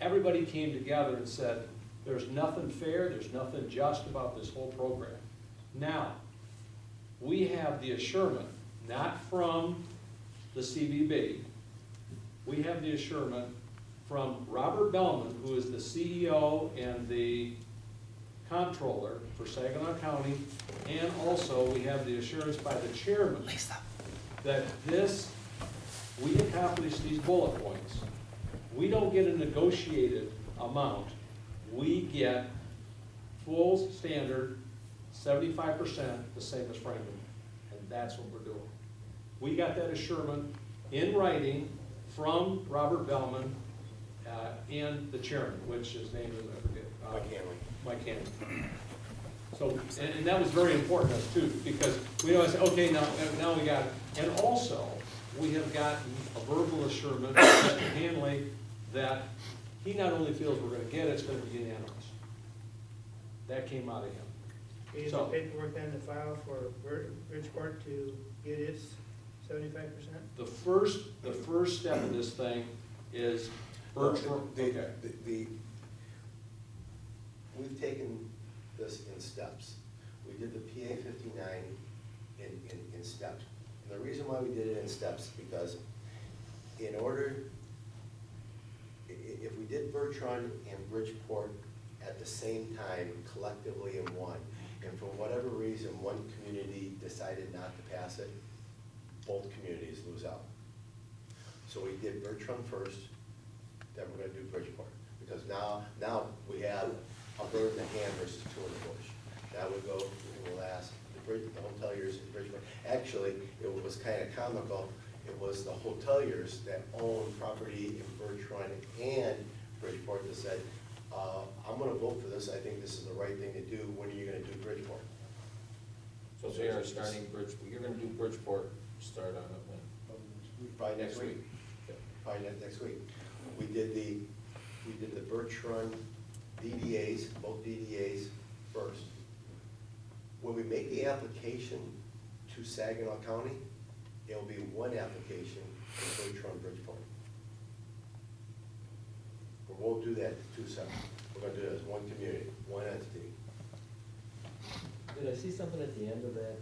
everybody came together and said, there's nothing fair, there's nothing just about this whole program. Now, we have the assurance, not from the CVB, we have the assurance from Robert Bellman, who is the CEO and the comptroller for Saginaw County, and also we have the assurance by the chairman that this, we accomplish these bullet points. We don't get a negotiated amount, we get full standard, 75%, the same as Franklin, and that's what we're doing. We got that assurance in writing from Robert Bellman and the chairman, which his name is, I forget. Mike Hanley. So, and that was very important to us too, because we always say, okay, now we got it. And also, we have gotten a verbal assurance from Mr. Hanley that he not only feels we're gonna get it, it's gonna be unanimous. That came out of him. Is the paperwork then to file for Bridgeport to get its 75%? The first step of this thing is Birch Run. Okay. We've taken this in steps. We did the PA 59 in steps. And the reason why we did it in steps, because in order, if we did Birch Run and Bridgeport at the same time, collectively in one, and for whatever reason, one community decided not to pass it, both communities lose out. So we did Birch Run first, then we're gonna do Bridgeport. Because now we have a bird in the hand versus two in the bush. That would go, it will last, the hoteliers in Bridgeport. Actually, it was kind of comical. It was the hoteliers that own property in Birch Run and Bridgeport that said, I'm gonna vote for this, I think this is the right thing to do, when are you gonna do Bridgeport? So we are starting you're gonna do Bridgeport, start on it when? Probably next week. Probably next week. We did the Birch Run DDAs, both DDAs first. When we make the application to Saginaw County, it'll be one application for Birch Run Bridgeport. But we'll do that two separate. We're gonna do it as one community, one entity. Did I see something at the end of that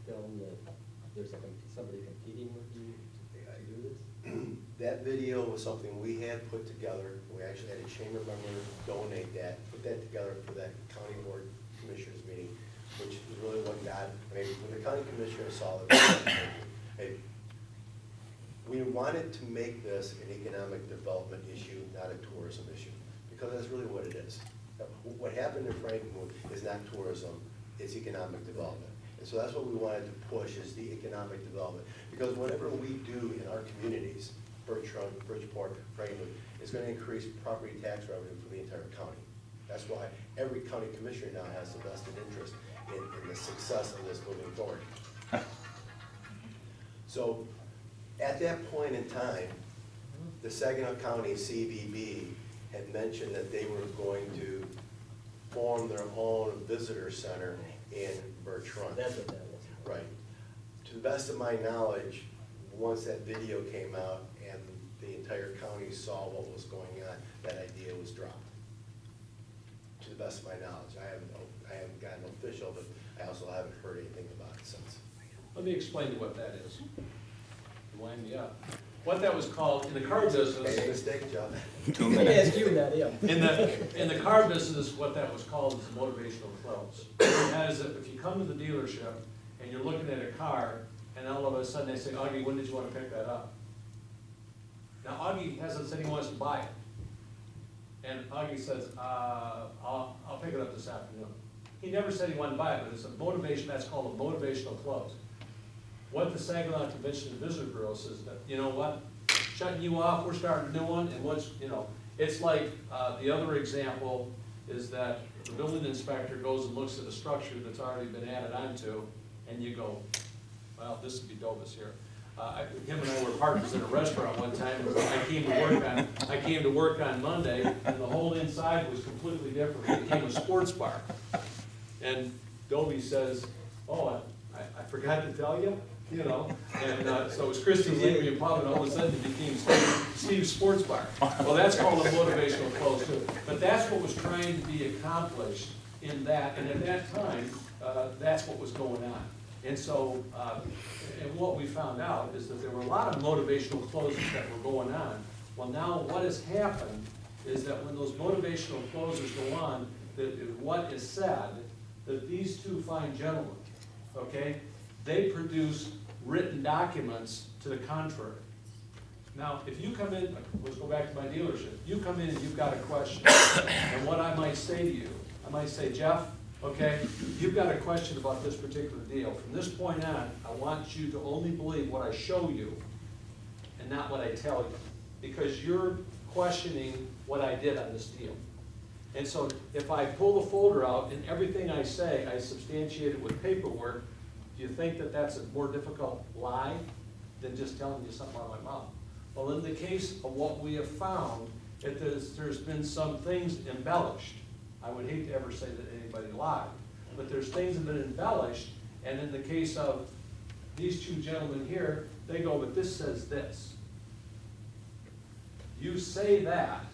film that there's somebody competing with you to do this? That video was something we had put together. We actually had a chamber member donate that, put that together for that county board commissioners meeting, which is really what got, I mean, when the county commissioner saw it, hey, we wanted to make this an economic development issue, not a tourism issue, because that's really what it is. What happened in Frankenmuth is not tourism, it's economic development. And so that's what we wanted to push, is the economic development. Because whatever we do in our communities, Birch Run, Bridgeport, Frankenmuth, is gonna increase property tax revenue for the entire county. That's why every county commissioner now has a vested interest in the success of this moving forward. So, at that point in time, the Saginaw County CVB had mentioned that they were going to form their own visitor center in Birch Run. That's what that was. Right. To the best of my knowledge, once that video came out and the entire county saw what was going on, that idea was dropped. To the best of my knowledge. I haven't gotten official, but I also haven't heard anything about it since. Let me explain to you what that is. Wind me up. What that was called in the car business. Made a mistake, John. 2 minutes. Ask you that, yeah. In the car business, what that was called is motivational clubs. That is, if you come to the dealership and you're looking at a car, and all of a sudden they say, Augie, when did you want to pick that up? Now, Augie hasn't said he wants to buy it. And Augie says, I'll pick it up this afternoon. He never said he wanted to buy it, but it's a motivation, that's called a motivational close. What the Saginaw Convention and Visitor Bureau says that, you know what, shutting you off, we're starting a new one, and what's, you know, it's like, the other example is that the building inspector goes and looks at a structure that's already been added onto, and you go, well, this would be Dovis here. Him and I were partners in a restaurant one time, and I came to work on Monday, and the whole inside was completely different. It became a sports bar. And Dobie says, oh, I forgot to tell you, you know, and so it was Christie's Eatery and Pub, and all of a sudden it became Steve's Sports Bar. Well, that's called a motivational close too. But that's what was trying to be accomplished in that, and at that time, that's what was going on. And so, and what we found out is that there were a lot of motivational closes that were going on. Well, now what has happened is that when those motivational closes go on, that what is said, that these two fine gentlemen, okay, they produce written documents to the contrary. Now, if you come in, let's go back to my dealership, you come in and you've got a question, and what I might say to you, I might say, Jeff, okay, you've got a question about this particular deal. From this point on, I want you to only believe what I show you and not what I tell you, because you're questioning what I did on this deal. And so if I pull the folder out and everything I say, I substantiate it with paperwork, do you think that that's a more difficult lie than just telling you something out of my mouth? Well, in the case of what we have found, there's been some things embellished. I would hate to ever say that anybody lied, but there's things that have been embellished, and in the case of these two gentlemen here, they go, but this says this. You say that,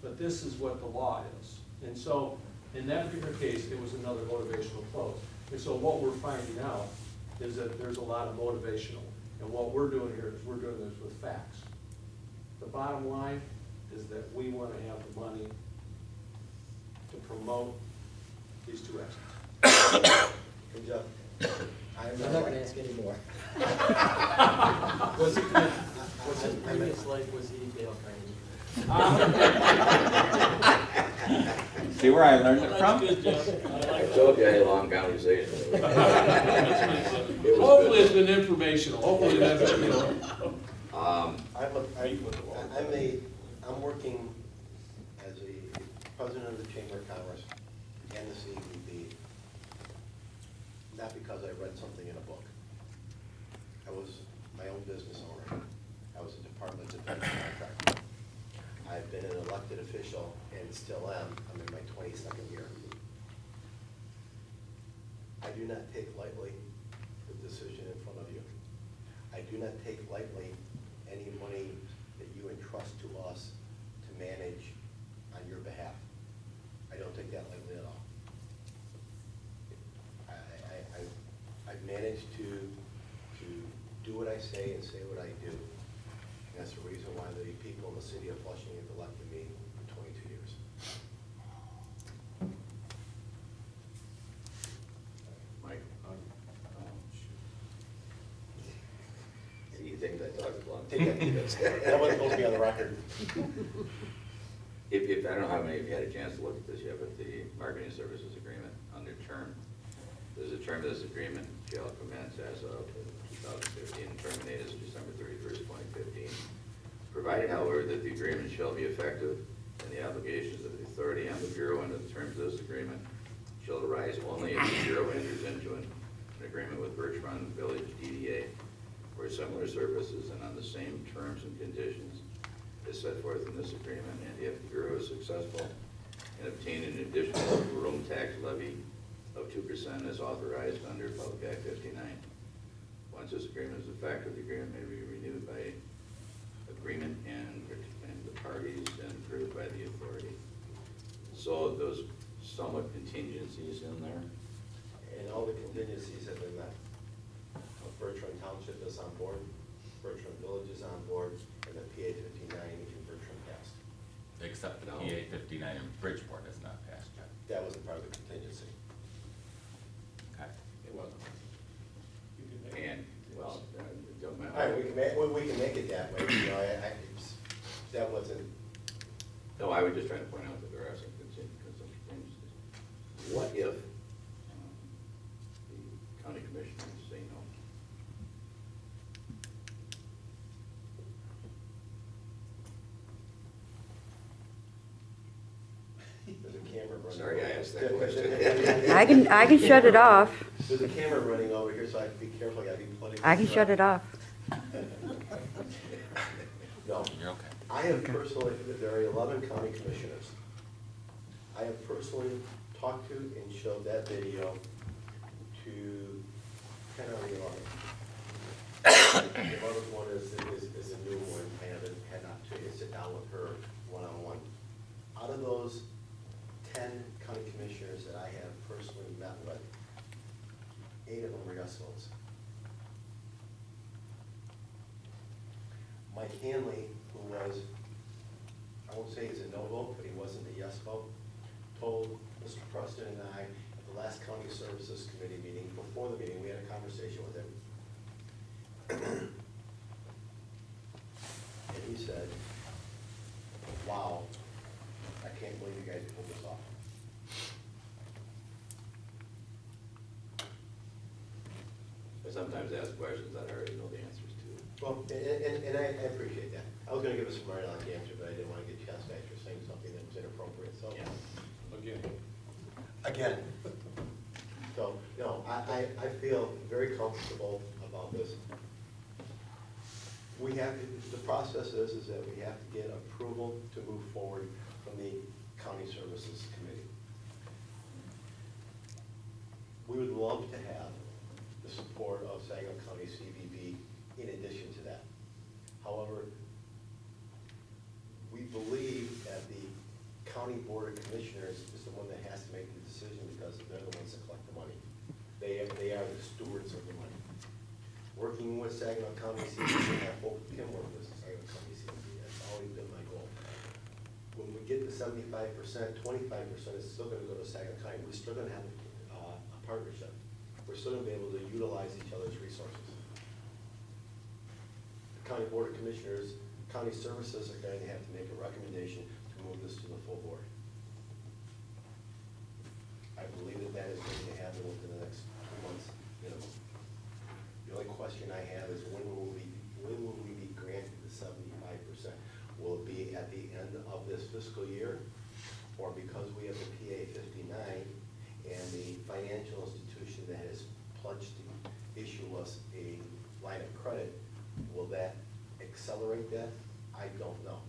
but this is what the law is. And so, in that particular case, it was another motivational close. And so what we're finding out is that there's a lot of motivational. And what we're doing here is we're doing this with facts. The bottom line is that we want to have the money to promote these two exits. Hey, Jeff, I'm not gonna ask any more. Was his previous life, was he Dale Carnegie? See where I learned it from? That's good, Jeff. I I like told that. you I had a long conversation. It was Hopefully it's good. been informational, hopefully that's, you know. I'm working as a president of the Chamber of Commerce and the CVB, not because I read something in a book. I was my own business owner. I was a Department of Defense contractor. I've been an elected official and still am. I'm in my 22nd year. I do not take lightly the decision in front of you. I do not take lightly any money that you entrust to us to manage on your behalf. I don't take that lightly at all. I've managed to do what I say and say what I do. And that's the reason why the people in the city of Flushing have elected me for 22 years. Mike? He thinks I talk long. That wasn't supposed to be on the record. If, I don't know how many of you had a chance to look at this yet, but the marketing services agreement under term, there's a term of this agreement shall commence as of 2015 and terminate as December 31st, 2015. Provided, however, that the agreement shall be effective and the obligations of the authority and the Bureau under the terms of this agreement shall arise only if the Bureau enters into an agreement with Birch Run Village DDA for similar services and on the same terms and conditions as set forth in this agreement, and if the Bureau is successful in obtaining an additional room tax levy of 2% as authorized under Public Act 59. Once this agreement is effective, the agreement may be renewed by agreement and the parties and approved by the authority. So those somewhat contingencies in there. And all the contingencies have been met. Birch Run Township is on board, Birch Run Village is on board, and the PA 59 in Birch Run passed. Except the No. PA 59 in Bridgeport has not passed yet. That wasn't part of the contingency. Okay. It wasn't. All right, we can make it that way, you know, that wasn't, No, I was just trying to point out that there are some contingencies. What if the county commissioners say no? there's a camera running. Sorry, I asked that question. I can shut it off. There's a camera running over here, so I have to be careful, I gotta be politically I can shut it off. No. You're okay. I have personally, there are 11 county commissioners. I have personally talked to and showed that video to 10 of the 11. The other one is a new one, I haven't had an opportunity to sit down with her one-on-one. Out of those 10 county commissioners that I have personally met with, 8 of them were yes votes. Mike Hanley, who was, I won't say he's a no vote, but he wasn't a yes vote, told Mr. Preston and I at the last County Services Committee meeting, before the meeting, we had a conversation with him. And he said, wow, I can't believe you guys pulled this off. I sometimes ask questions that I already know the answers to. Well, and I appreciate that. I was gonna give a smart-aleck answer, but I didn't wanna get chastised for saying something that was inappropriate, so. Yeah. Again. So, no, I feel very comfortable about this. We have, the process is that we have to get approval to move forward from the County Services Committee. We would love to have the support of Saginaw County CVB in addition to that. However, we believe that the County Board of Commissioners is the one that has to make the decision because they're the ones that collect the money. They are the stewards of the money. Working with Saginaw County CVB, I hope we can work with Saginaw County CVB, that's always been my goal. When we get to 75%, 25% is still gonna go to Saginaw County, we're still gonna have a partnership. We're still gonna be able to utilize each other's resources. The County Board of Commissioners, County Services are going to have to make a recommendation to move this to the full board. I believe that that is going to happen within the next 2 months minimum. The only question I have is when will we be granted the 75%? Will it be at the end of this fiscal year? Or because we have the PA 59 and the financial institution that has pledged to issue us a line of credit, will that accelerate that? I don't know.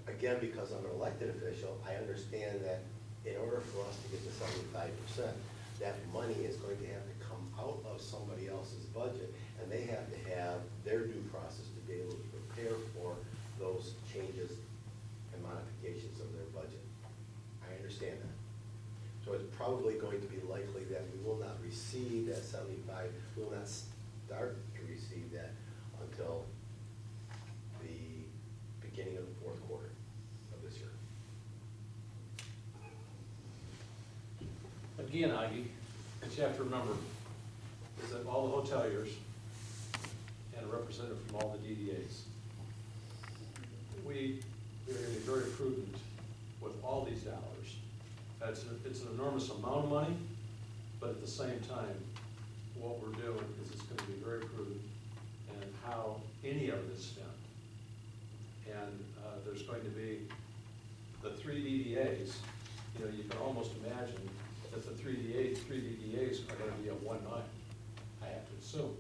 Again, because I'm an elected official, I understand that in order for us to get to 75%, that money is going to have to come out of somebody else's budget, and they have to have their due process to be able to prepare for those changes and modifications of their budget. I understand that. So it's probably going to be likely that we will not receive that 75, we will not start to receive that until the beginning of the fourth quarter of this year. Again, Aggie, what you have to remember is that all the hoteliers and a representative from all the DDAs, we are going to be very prudent with all these dollars. It's an enormous amount of money, but at the same time, what we're doing is it's going to be very prudent in how any of it is spent. And there's going to be the 3 DDAs, you know, you can almost imagine that the 3 DDAs are going to be at 1 9, I have to assume,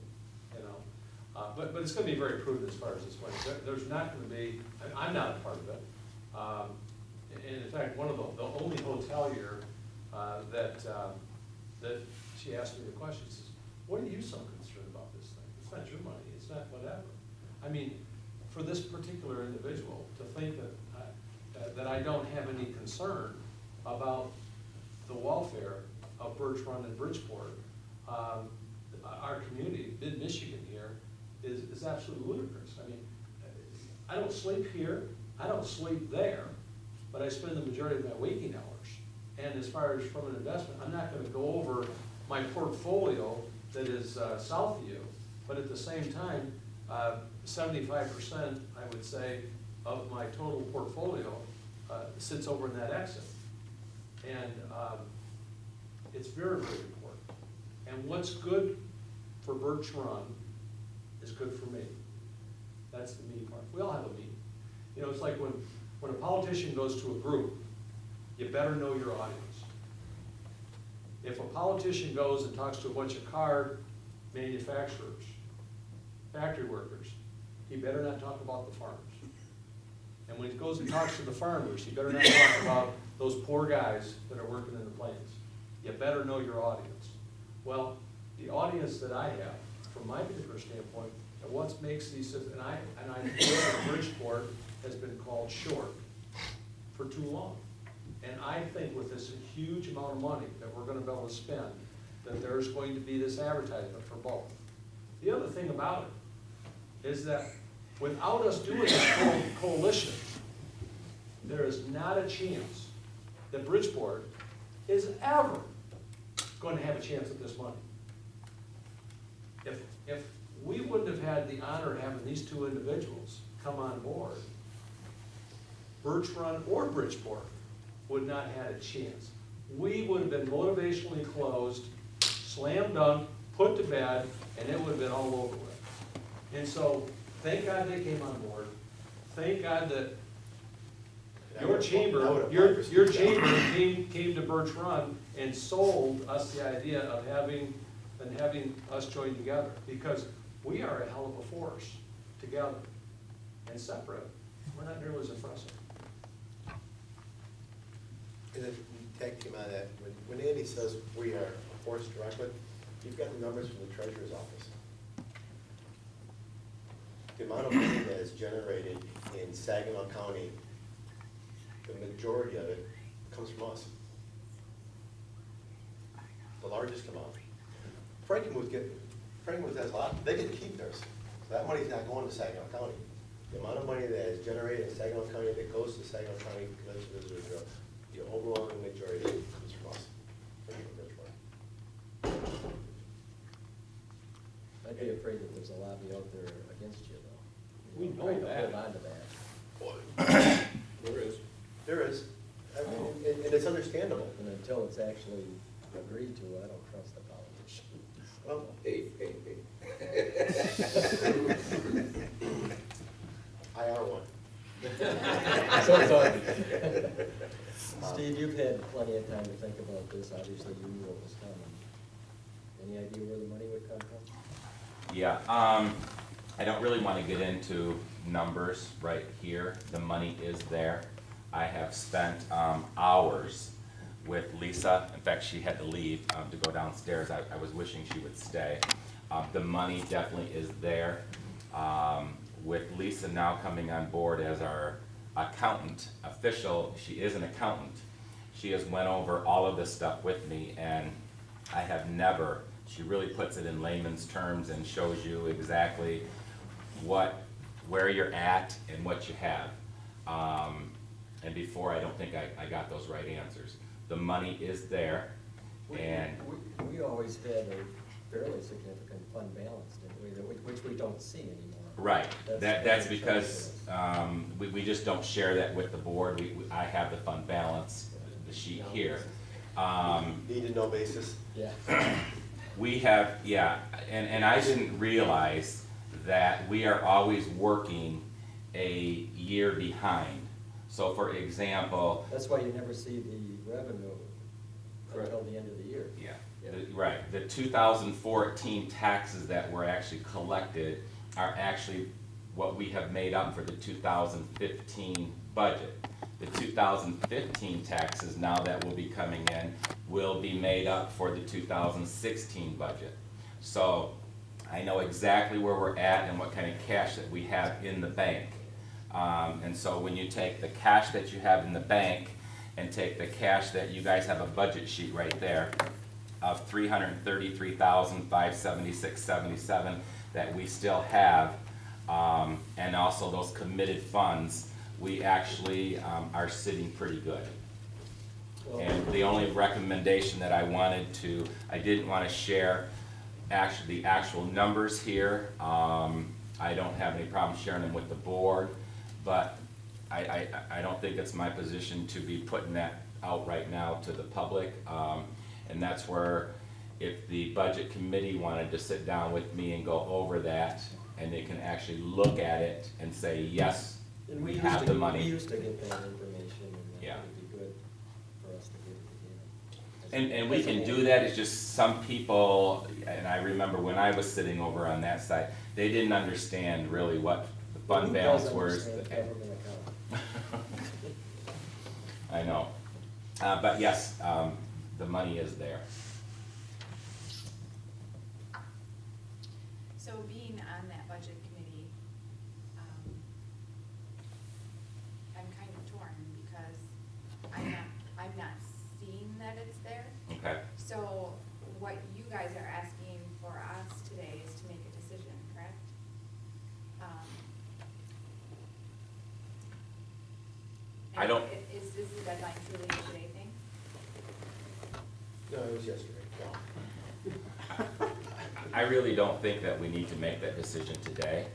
you know. But it's going to be very prudent as far as this money. There's not going to be, I'm not a part of it. And in fact, one of the only hotelier that she asked me the question, she says, what are you so concerned about this thing? It's not your money, it's not whatever. I mean, for this particular individual to think that I don't have any concern about the welfare of Birch Run and Bridgeport, our community, mid-Michigan here, is absolutely ludicrous. I mean, I don't sleep here, I don't sleep there, but I spend the majority of my waking hours. And as far as from an investment, I'm not gonna go over my portfolio that is south of you But at the same time, 75%, I would say, of my total portfolio sits over in that exit. And it's very, very important. And what's good for Birch Run is good for me. That's the me part. We all have a me. You know, it's like when a politician goes to a group, you better know your audience. If a politician goes and talks to a bunch of car manufacturers, factory workers, he better not talk about the farmers. And when he goes and talks to the farmers, he better not talk about those poor guys that are working in the plains. You better know your audience. Well, the audience that I have, from my particular standpoint, and what makes these, and I feel that Bridgeport has been called short for too long. And I think with this huge amount of money that we're gonna be able to spend, that there's going to be this advertisement for both. The other thing about it is that without us doing this coalition, there is not a chance that Bridgeport is ever going to have a chance at this money. If we wouldn't have had the honor of having these two individuals come on board, Birch Run or Bridgeport would not have had a chance. We would have been motivationally closed, slam dunk, put to bed, and it would have been all over with. And so, thank God they came on board. Thank God that your chamber came to Birch Run and sold us the idea of having us join together, because we are a hell of a force together. And separate, we're not nearly as impressive. And then tag team on that, when Andy says we are a force to reckon with, you've got the numbers from the treasurer's office. The amount of money that is generated in Saginaw County, the majority of it comes from us. The largest amount. Frankenmuth has a lot, they get to keep theirs. So that money's not going to Saginaw County. The amount of money that is generated in Saginaw County that goes to Saginaw County Convention Visitors Bureau, the overwhelming majority comes from us. I'd be afraid that there's a lobby out there against you, though. We know Trying to that. hold on to that. There is. There is, I mean, and it's understandable. And until it's actually agreed to, I don't trust the politicians. Well, Hey. IR one. So sorry. Steve, you've had plenty of time to think about this. Obviously, you knew what was coming. Any idea where the money would come from? Yeah, I don't really want to get into numbers right here. The money is there. I have spent hours with Lisa. In fact, she had to leave to go downstairs. I was wishing she would stay. The money definitely is there. With Lisa now coming on board as our accountant official, she is an accountant. She has went over all of this stuff with me, and I have never, she really puts it in layman's terms and shows you exactly where you're at and what you have. And before, I don't think I got those right answers. The money is there, and We always had a fairly significant fund balance, didn't we, which we don't see anymore. right, that's because we just don't share that with the board. I have the fund balance, the sheet here. Need to know basis. Yeah. We have, yeah, and I didn't realize that we are always working a year behind. So for example, That's why you never see the revenue until the end of the year. yeah, right, the 2014 taxes that were actually collected are actually what we have made up for the 2015 budget. The 2015 taxes, now that will be coming in, will be made up for the 2016 budget. So I know exactly where we're at and what kind of cash that we have in the bank. And so when you take the cash that you have in the bank and take the cash that you guys have a budget sheet right there of $333,576.77 that we still have, and also those committed funds, we actually are sitting pretty good. And the only recommendation that I didn't want to share the actual numbers here. I don't have any problem sharing them with the board, but I don't think it's my position to be putting that out right now to the public. And that's where, if the budget committee wanted to sit down with me and go over that, and they can actually look at it and say, yes, And we used have to the get- money. We used to get that information, and Yeah. that would be good for us to get it again. And we can do that, it's just some people, and I remember when I was sitting over on that side, they didn't understand really what the fund Who balance does was. understand government account? I know, but yes, the money is there. So being on that budget committee, I'm kind of torn because I'm not seeing that it's there. Okay, So what you guys are asking for us today is to make a decision, correct? I don't- Is the deadline truly a today thing? No, it was yesterday. I really don't think that we need to make that decision today.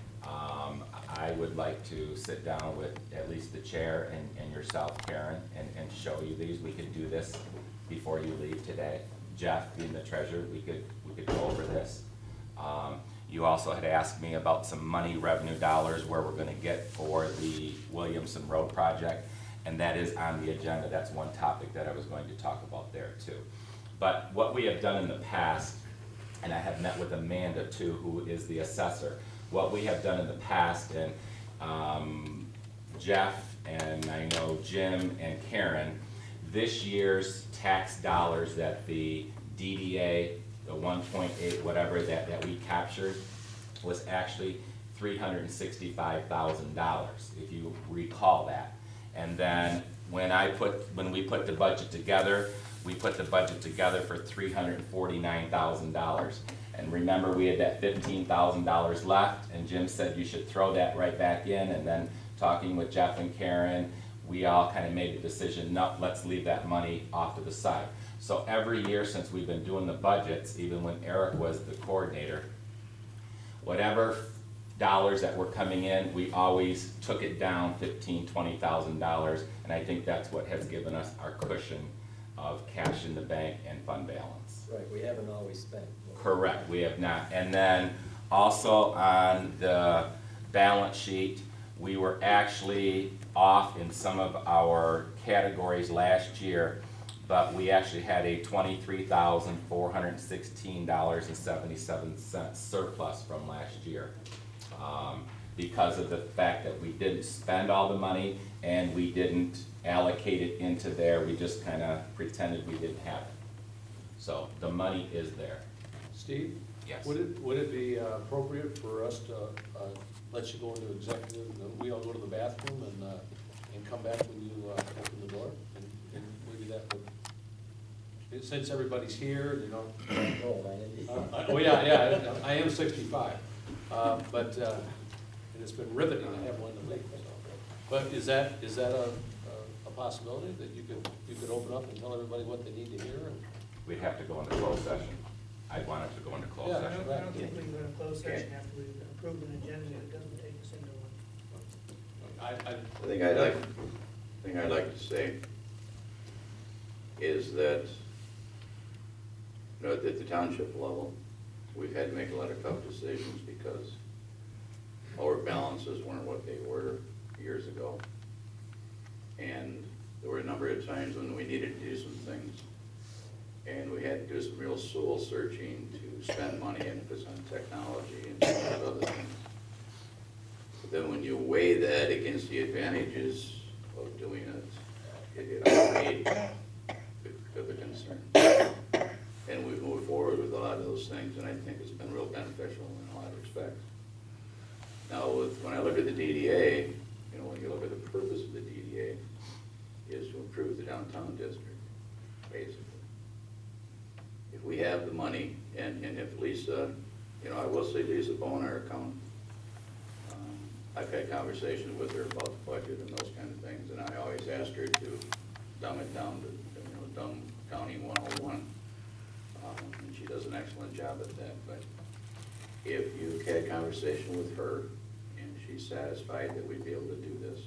I would like to sit down with at least the chair and yourself, Karen, and show you these. We could do this before you leave today. Jeff, being the treasurer, we could go over this. You also had asked me about some money revenue dollars where we're gonna get for the Williamson Road project, and that is on the agenda. That's one topic that I was going to talk about there too. But what we have done in the past, and I have met with Amanda too, who is the assessor. What we have done in the past, and Jeff and I know Jim and Karen, this year's tax dollars that the DDA, the 1.8 whatever that we captured, was actually $365,000, if you recall that. And then when we put the budget together, we put the budget together for $349,000. And remember, we had that $15,000 left, and Jim said you should throw that right back in, and then talking with Jeff and Karen, we all kind of made the decision, no, let's leave that money off to the side. So every year since we've been doing the budgets, even when Eric was the coordinator, whatever dollars that were coming in, we always took it down $15,000, $20,000, and I think that's what has given us our cushion of cash in the bank and fund balance. Right, we haven't always spent. Correct, we have not. And then also on the balance sheet, we were actually off in some of our categories last year, but we actually had a $23,416.77 surplus from last year. Because of the fact that we didn't spend all the money and we didn't allocate it into there, we just kind of pretended we didn't have it. So the money is there. Steve? Yes. Would it be appropriate for us to let you go into executive, and then we all go to the bathroom and come back when you open the door? And maybe that would, since everybody's here, you know. Oh, yeah, I am 65. But and it's been riveting, I have one to leave. So. But is that a possibility that you could open up and tell everybody what they need to hear? We'd have to go into closed session. I'd want it to go into closed Yeah, I session. don't think we can go to closed session after we've approved an agenda that doesn't take us into one. The thing I'd like to say is that, you know, at the township level, we've had to make a lot of tough decisions because our balances weren't what they were years ago. And there were a number of times when we needed to do some things. And we had to do some real soul searching to spend money, and if it's on technology and other things. But then when you weigh that against the advantages of doing it outweighed the concern. And we've moved forward with a lot of those things, and I think it's been real beneficial in a lot of respects. Now, when I look at the DDA, you know, when you look at the purpose of the DDA, is to improve the downtown district, basically. If we have the money, and if Lisa, you know, I will say Lisa Bowen, our accountant, I've had conversations with her about the budget and those kind of things, and I always ask her to dumb it down to, you know, dumb accounting 101. And she's does an excellent job at that, but if you had a conversation with her and she's satisfied that we'd be able to do this,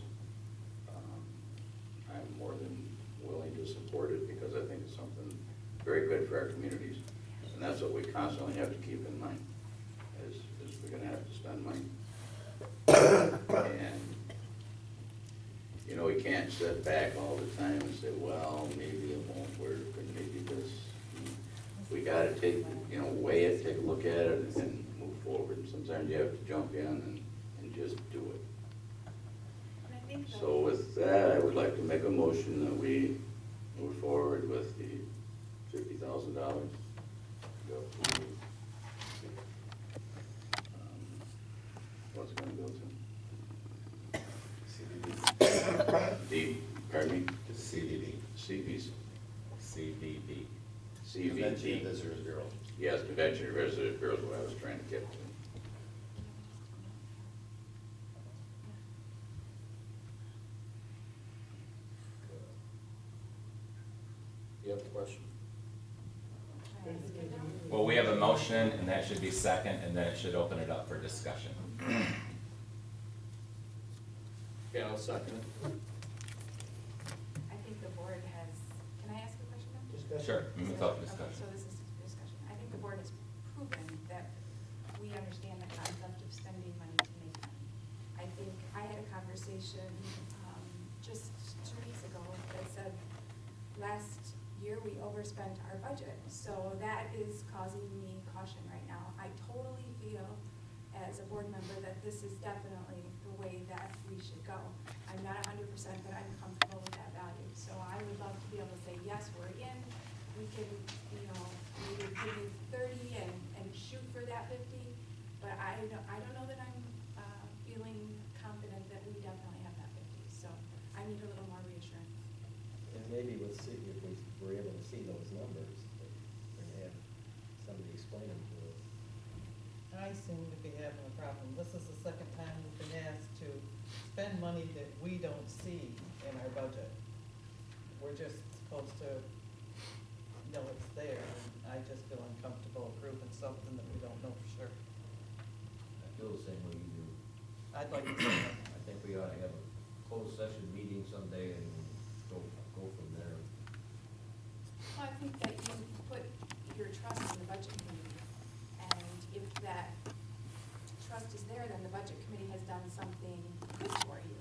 I'm more than willing to support it because I think it's something very good for our communities. And that's what we constantly have to keep in mind, is we're gonna have to spend money. And, you know, we can't sit back all the time and say, well, maybe it won't work, and maybe this. We gotta take, you know, weigh it, take a look at it, and move forward. Sometimes you have to jump in and just do it. And I think So with that, I would like to make a motion that we move forward with the $50,000. What's it gonna go to? D, pardon me? CVB. CVs. CVB. Convention CVD. Visitors Bureau. Yes, Convention and Visitors Bureau is what I was trying to get to. You have a question? Well, we have a motion, and that should be second, and then it should open it up for discussion. Yeah, I'll second it. I think the board has, can I ask a question now? Discussion. Sure, without Okay, discussion. so this is discussion. I think the board has proven that we understand the concept of spending money to make money. I think I had a conversation, just 2 weeks ago that said, last year we overspent our budget. So that is causing me caution right now. I totally feel as a board member that this is definitely the way that we should go. I'm not 100%, but I'm comfortable with that value. So I would love to be able to say, yes, we're in. We can, you know, maybe give you 30 and shoot for that 50. But I don't know that I'm feeling confident that we definitely have that 50. So I need a little more reassurance. And maybe we'll see, if we were able to see those numbers, and have somebody explain them to us. I seem to be having a problem. This is the second time we've been asked to spend money that we don't see in our budget. We're just supposed to know it's there, and I just feel uncomfortable approving something that we don't know for sure. I feel the same way you do. I'd like to see that. I think we ought to have a closed session meeting someday and go from there. Well, I think that you put your trust in the budget committee, and if that trust is there, then the budget committee has done something good for you.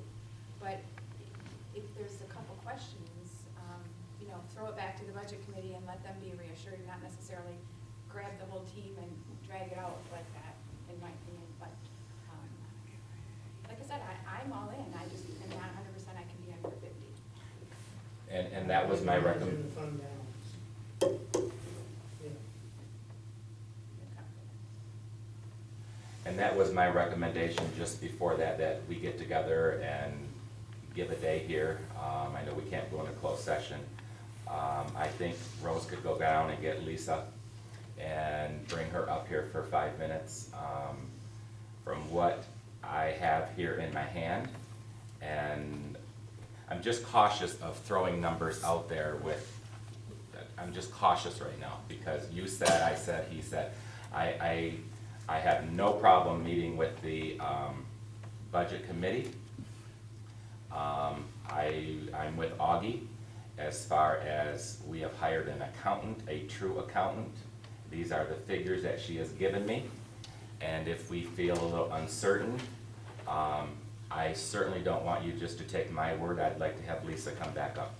But if there's a couple questions, you know, throw it back to the budget committee and let them be reassured, not necessarily grab the whole team and drag it out like that, in my opinion. But, like I said, I'm all in, I just am not 100% I can be under 50. And that was my Managing the fund balance. Yeah. And that was my recommendation just before that we get together and give a day here. I know we can't go into closed session. I think Rose could go down and get Lisa and bring her up here for 5 minutes. From what I have here in my hand, and I'm just cautious of throwing numbers out there I'm just cautious right now, because you said, I said, he said. I have no problem meeting with the budget committee. I'm with Augie as far as we have hired an accountant, a true accountant. These are the figures that she has given me. And if we feel a little uncertain, I certainly don't want you just to take my word. I'd like to have Lisa come back up.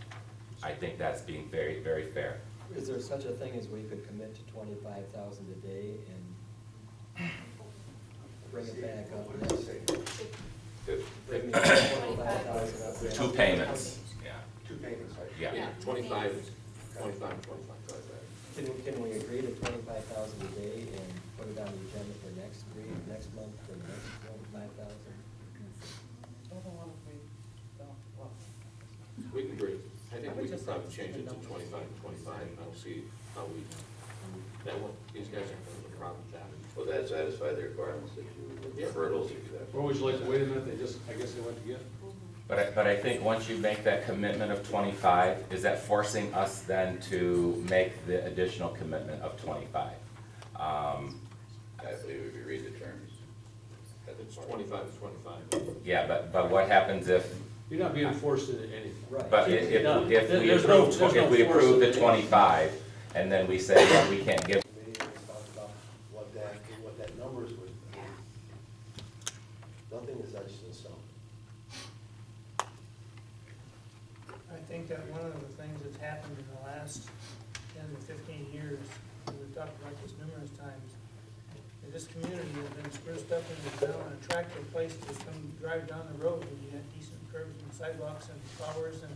I think that's being very, very fair. Is there such a thing as we could commit to 25,000 a day and bring it back up? Bring the 25,000 up there? 2 payments, yeah. 2 payments, right? Yeah. 25. Can we agree to 25,000 a day and put it on the agenda for next month, for the next 25,000? I don't want to be, well, We can agree. I I think would we could just like probably to see change the it to numbers. 25. I don't see how we, that one, these guys aren't gonna have a problem with that. Will that satisfy the requirements that you, the hurdles that you have? Or would you like to wait a minute, I guess they went to get? But I think once you make that commitment of 25, is that forcing us then to make the additional commitment of 25? I believe if you read the terms. It's 25 to 25. Yeah, but what happens if, You're not being forced into anything. Right. but if we There's no approve, force the in it. 25, and then we say, well, we can't give, Committee has talked about what that numbers would be. Nothing is etched in stone. I think that one of the things that's happened in the last 10 to 15 years, and we've talked about this numerous times, is this community has been spruced up and is now an attractive place to come drive down the road, and you got decent curbs and sidewalks and flowers, and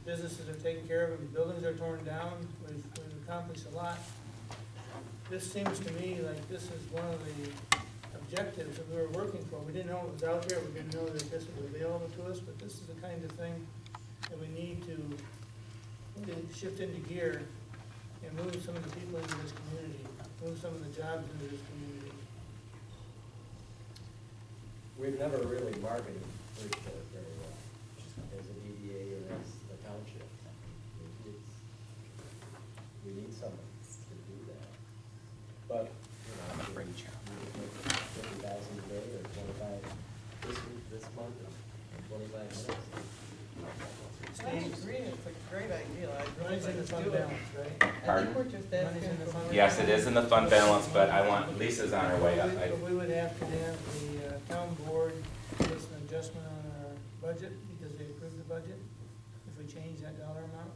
businesses are taken care of, and buildings are torn down. We've accomplished a lot. This seems to me like this is one of the objectives that we were working for. We didn't know it was out there, we didn't know that this was available to us, but this is the kind of thing that we need to shift into gear and move some of the people into this community, move some of the jobs into this community. We've never really marketed Bridgeport very well, as a DDA or as the township. We need someone to do that. But, you know, $50,000 a day or 25 this month, or 25 minutes. I agree, it's a great idea. Money's in the fund balance, right? I Pardon? think we're just Money's in asking the for. fund yes, it is in the fund balance, but I want, Lisa's on her way up. But we would have to have the town board give us an adjustment on our budget because they approved the budget, if we change that dollar amount.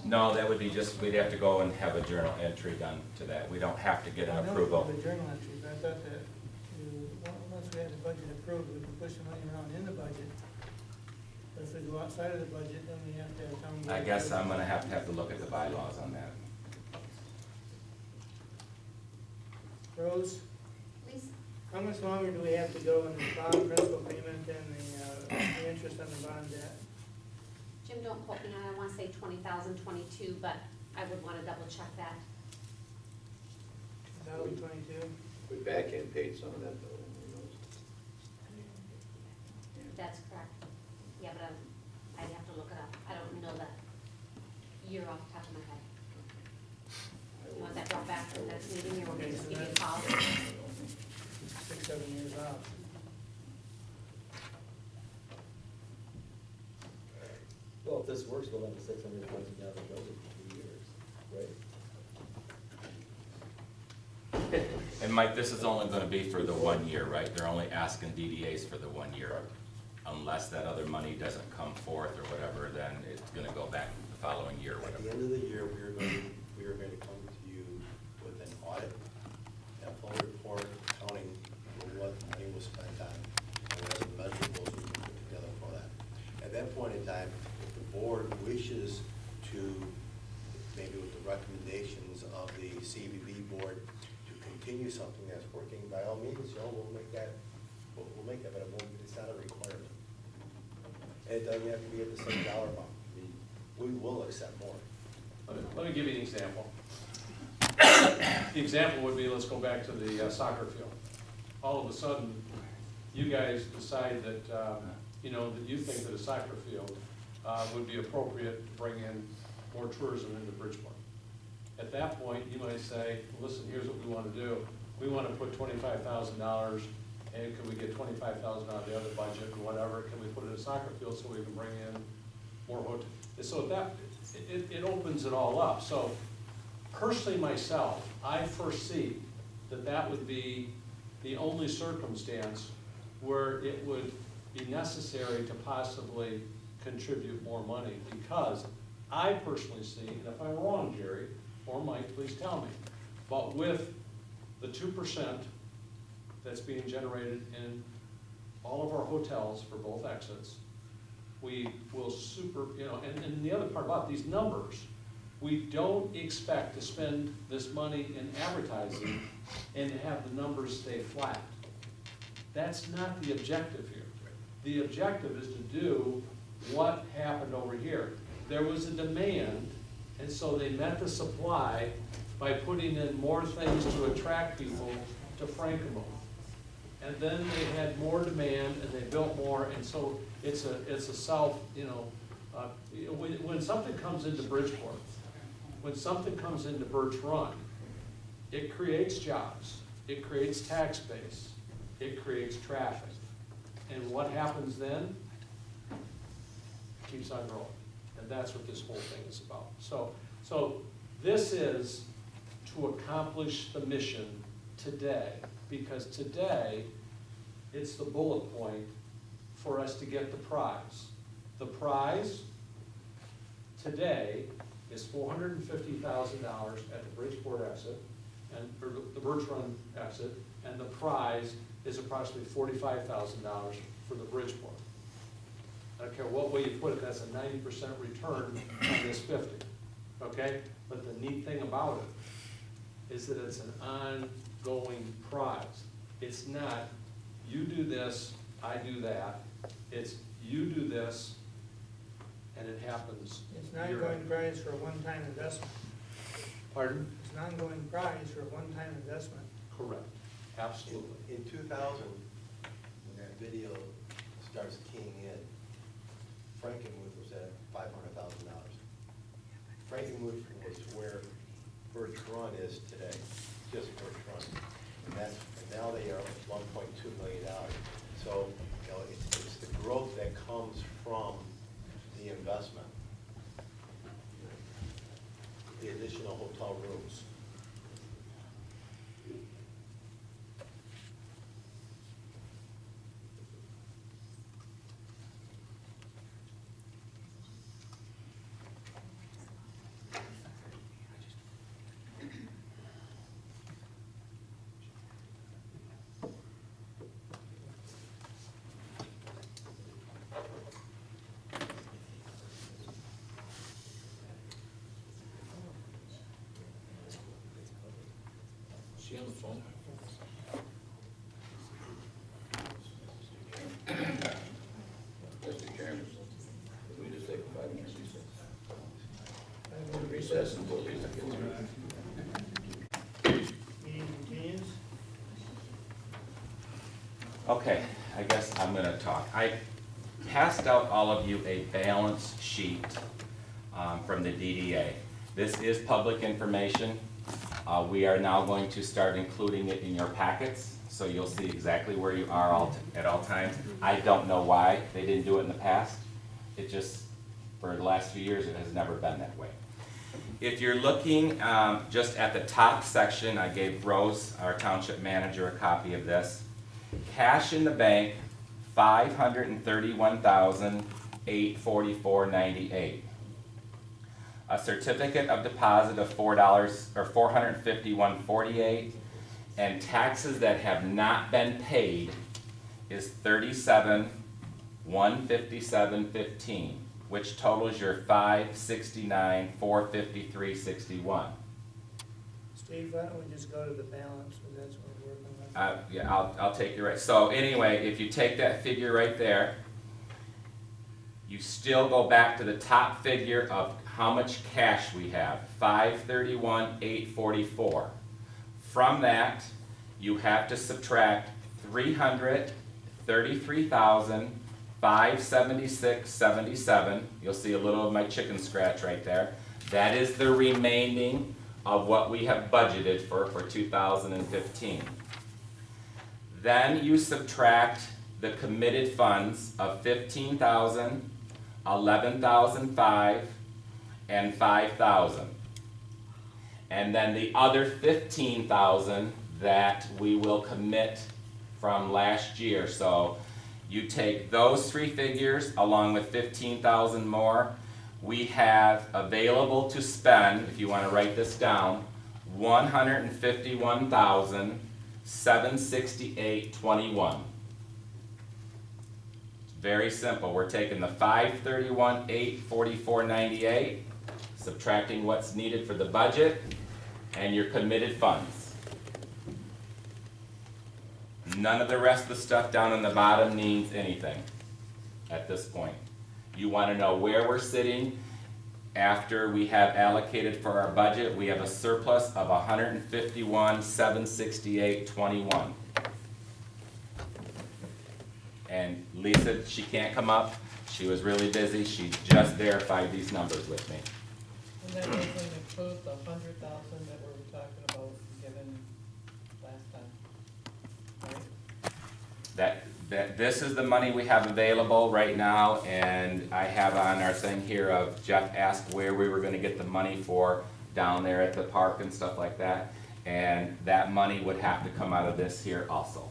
No, that would be just, we'd have to go and have a journal entry done to that. We don't have to get an approval. I know the journal entry, but I thought that once we had the budget approved, we could push the money around in the budget. But if we go outside of the budget, then we have to have town board. I guess I'm gonna have to look at the bylaws on that. Rose, Please, how much longer do we have to go in the bond principal payment and the interest on the bond debt? Jim, don't quote me on it, I wanna say 2022, but I would wanna double check that. 2022? We back end paid some of that though. who knows? That's correct. Yeah, but I'd have to look it up. I don't know that year off the top of my head. You want that brought back to the next meeting, or want me to just give you a call? 6, 7 years off. Well, if this works, we'll have a $600,000 budget for 2 years, right? And Mike, this is only gonna be for the 1 year, right? They're only asking DDAs for the 1 year. Unless that other money doesn't come forth or whatever, then it's gonna go back the following year, or At the whatever. end of the year, we are going to come to you with an audit, a full report accounting for what money was spent on, and whatever measurables we put together for that. At that point in time, if the board wishes to, maybe with the recommendations of the CBB board, to continue something that's working, by all means, we'll make that, but it's not a requirement. And it doesn't have to be at the same dollar amount. We will accept more. Let me give you an example. The example would be, let's go back to the soccer field. All of a sudden, you guys decide that, you know, that you think that a soccer field would be appropriate to bring in more tourism into Bridgeport. At that point, you might say, listen, here's what we want to do. We want to put $25,000, and can we get $25,000 out of the other budget or whatever? Can we put it in a soccer field so we can bring in more hotels? So that, it opens it all up. So personally myself, I foresee that that would be the only circumstance where it would be necessary to possibly contribute more money, because I personally see, and if I'm wrong, Jerry, or Mike, please tell me, but with the 2% that's being generated in all of our hotels for both exits, we will and the other part about these numbers, we don't expect to spend this money in advertising and have the numbers stay flat. That's not the objective here. The objective is to do what happened over here. There was a demand, and so they met the supply by putting in more things to attract people to Frankenmuth. And then they had more demand, and they built more, and so it's a self, when something comes into Bridgeport, when something comes into Birch Run, it creates jobs, it creates tax base, it creates traffic. And what happens then? Keeps on growing. And that's what this whole thing is about. So this is to accomplish the mission today, because today, it's the bullet point for us to get the prize. The prize today is $450,000 at the Bridgeport exit, or the Birch Run exit, and the prize is approximately $45,000 for the Bridgeport. I don't care what way you put it, that's a 90% return on this 50, okay? But the neat thing about it is that it's an ongoing prize. It's not, you do this, I do that. It's you do this, and it happens. It's an ongoing prize for a one-time investment. Pardon? It's an ongoing prize for a one-time investment. Correct, absolutely. In 2000, when that video starts keying in, Frankenmuth was at $500,000. Frankenmuth was where Birch Run is today, just Birch Run. And now they are $1.2 million. So, you know, it's the growth that comes from the investment. The additional hotel rooms. Is she on the phone? Mr. Chairman, can we just take a 5-minute recess? I move Recess recess. until Lisa gets here. Meeting continues. Okay, I guess I'm gonna talk. I passed out all of you a balance sheet from the DDA. This is public information. We are now going to start including it in your packets, so you'll see exactly where you are at all times. I don't know why they didn't do it in the past. It just, for the last few years, it has never been that way. If you're looking just at the top section, I gave Rose, our township manager, a copy of this. Cash in the bank, $531,844.98. A certificate of deposit of $4 or $451.48, and taxes that have not been paid is $37,157.15, which totals your $569,453.61. Steve, why don't we just go to the balance, because that's what we're working with. Yeah, I'll take you right. So anyway, if you take that figure right there, you still go back to the top figure of how much cash we have, $531,844. From that, you have to subtract $333,576.77. You'll see a little of my chicken scratch right there. That is the remaining of what we have budgeted for 2015. Then you subtract the committed funds of $15,000, $11,005, and $5,000. And then the other $15,000 that we will commit from last year. So you take those three figures along with $15,000 more. We have available to spend, if you want to write this down, $151,768.21. Very simple. We're taking the $531,844.98, subtracting what's needed for the budget, and your committed funds. None of the rest of the stuff down on the bottom means anything at this point. You want to know where we're sitting after we have allocated for our budget. We have a surplus of $151,768.21. And Lisa, she can't come up. She was really busy. She just verified these numbers with me. And that doesn't include the 100,000 that we were talking about given this is the money we have available right now, and I have on our thing here of Jeff asked where we were gonna get the money for down there at the park and stuff like that, and that money would have to come out of this here also.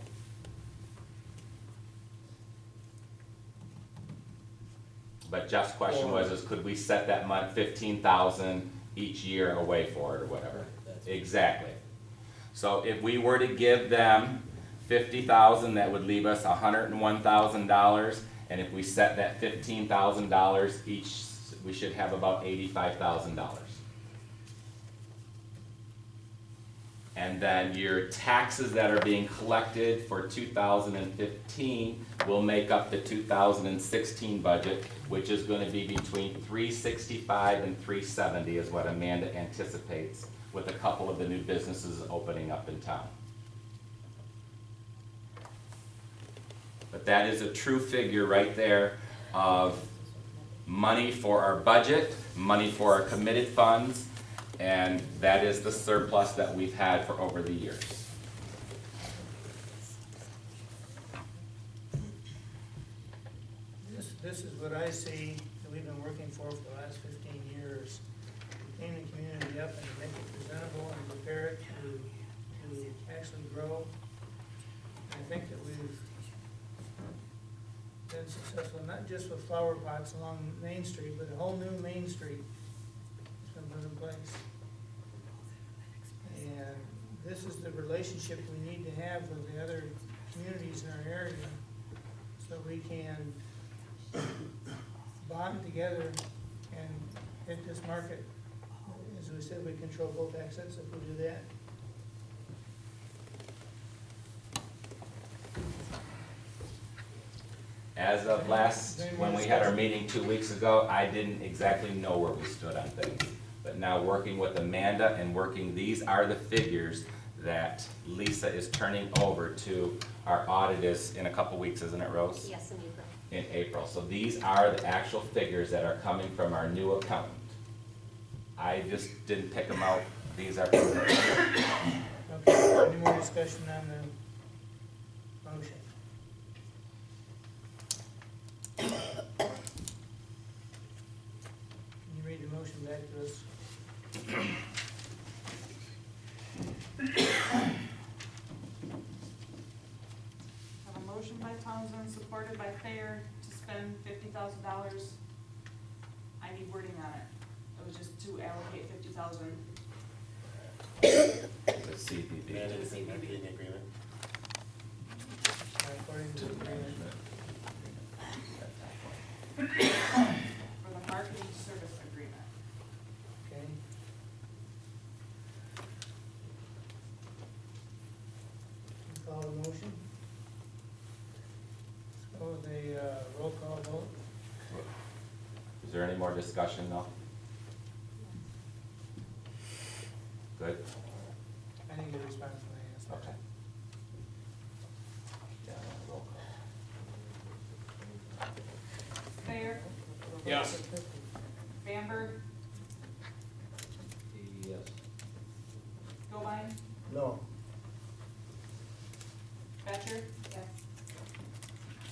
But Jeff's question was, is could we set that money, 15,000 each year away for it or whatever? Exactly. So if we were to give them 50,000, that would leave us $101,000, and if we set that $15,000 each, we should have about $85,000. And then your taxes that are being collected for 2015 will make up the 2016 budget, which is going to be between 365 and 370 is what Amanda anticipates, with a couple of the new businesses opening up in town. But that is a true figure right there of money for our budget, money for our committed funds, and that is the surplus that we've had for over the years. This is what I see that we've been working for the last 15 years. To clean the community up and to make it presentable and prepare it to actually grow. I think that we've been successful, not just with flower pots along Main Street, but a whole new Main Street has been put in place. And this is the relationship we need to have with the other communities in our area, so we can bond together and hit this market. As we said, we control both exits if we do that. As of when we had our meeting 2 weeks ago, I didn't exactly know where we stood on things. But now working with Amanda and these are the figures that Lisa is turning over to our auditors in a couple weeks, isn't it, Rose? Yes, in April. In April. So these are the actual figures that are coming from our new accountant. I just didn't pick them out. These are from her. Okay, any more discussion on the motion? Can you read the motion back to us? Have a motion by Townsend, supported by Thayer, to spend $50,000. I need wording on it. It was just to allocate 50,000 The CPP. to the CBB. According to the agreement. For the marketing service agreement. Okay. Call the motion. Let's go with a roll call vote. Is there any more discussion though? Good? I didn't get a response when I asked. Okay. Yeah, roll call. Thayer, Yes. Bamberg, Yes. Gobine, No. Batcher. Yes.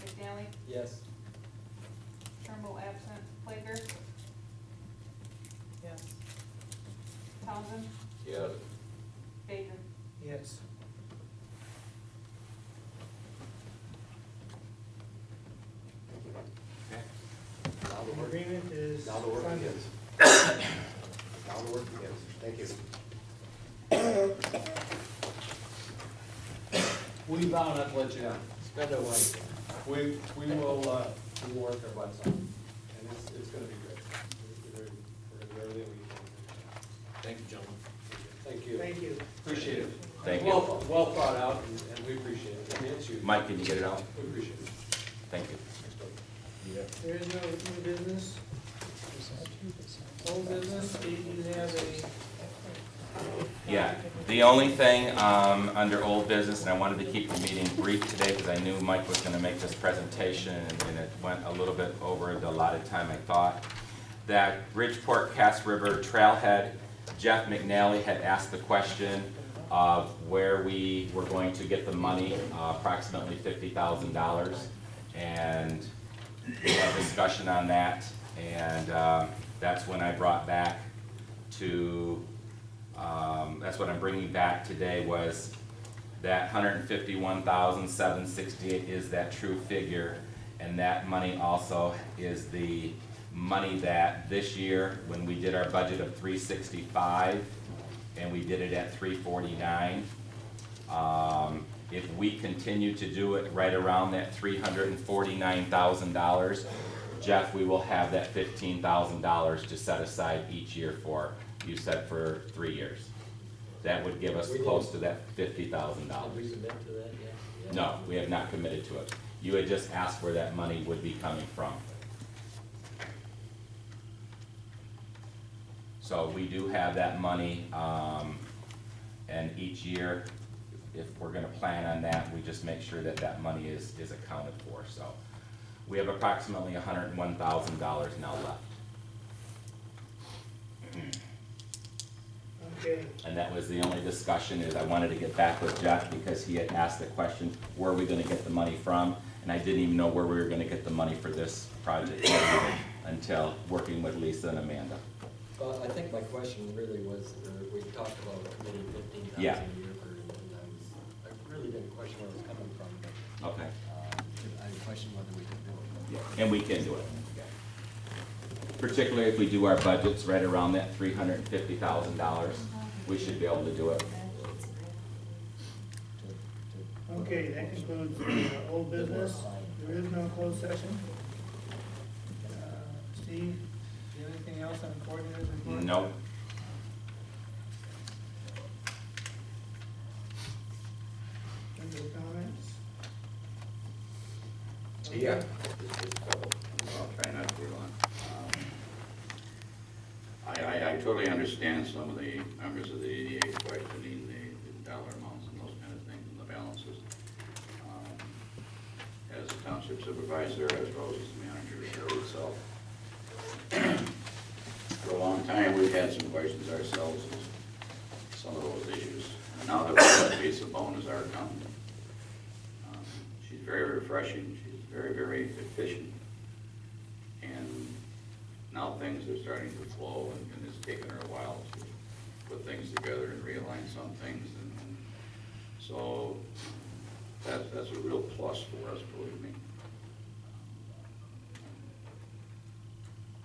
McNally, Yes. Turnbull absent, Plager, Yes. Townsend, Yes. Baker. Yes. Okay. Now the The work, agreement is now the work funded. begins. Now the work begins. Thank you. We vow not to let you down. Spend it wisely. We will work our butts off, and it's gonna be great. We're gonna do everything we can. Thank you, gentlemen. Thank you. Thank you. Appreciate it. Thank you. Well thought out, and we appreciate it. I mean, it's huge. Mike, can you get it out? We appreciate it. Thank you. There is no new business. Old business, Steve, you have a. Yeah, the only thing, under old business, and I wanted to keep the meeting brief today because I knew Mike was gonna make this presentation and it went a little bit over the allotted time I thought, that Bridgeport Cass River Trailhead, Jeff McNally had asked the question, of where we were going to get the money, approximately $50,000. And we had discussion on that, and that's when I brought back to, that's what I'm bringing back today, was that $151,768 is that true figure, and that money also is the money that this year, when we did our budget of $365, and we did it at $349, if we continue to do it right around that $349,000, Jeff, we will have that $15,000 to set aside each year for, you said for 3 years. That would give us close to that $50,000. Have we committed to that yet? No, we have not committed to it. You had just asked where that money would be coming from. So we do have that money, and each year, if we're gonna plan on that, we just make sure that that money is accounted for, so. We have approximately $101,000 now left. Okay, And that was the only discussion, is I wanted to get back with Jeff because he had asked the question, where are we gonna get the money from? And I didn't even know where we were gonna get the money for this project until working with Lisa and Amanda. Well, I think my question really was, we talked about committing 15,000 Yeah. a year for, and I really didn't question where it was coming from, but, Okay. I questioned whether we could do it. Yeah, and we can do it. Particularly if we do our budgets right around that $350,000, we should be able to do it. okay, that concludes the old business. There is no closed session. Steve, do you have anything else on the coordinator's report? No. Any other comments? Yeah. Just a couple. I'll try not to be long. I totally understand some of the members of the DDA questioning the dollar amounts and those kind of things and the balances. As a township supervisor, as well as manager here itself. For a long time, we've had some questions ourselves on some of those issues. And now that we've got Lisa Bone as our accountant, she's very refreshing, she's very, very efficient. And now things are starting to flow, and it's taken her a while to put things together and realign some things. And so that's a real plus for us, believe me.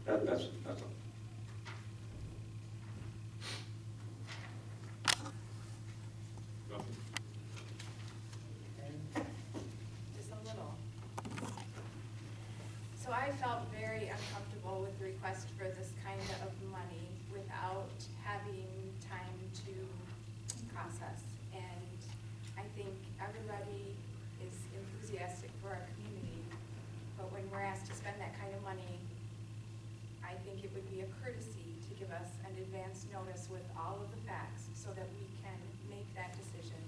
That's all. Just a little. So I felt very uncomfortable with the request for this kind of money without having time to process. And I think everybody is enthusiastic for our community, but when we're asked to spend that kind of money, I think it would be a courtesy to give us an advance notice with all of the facts so that we can make that decision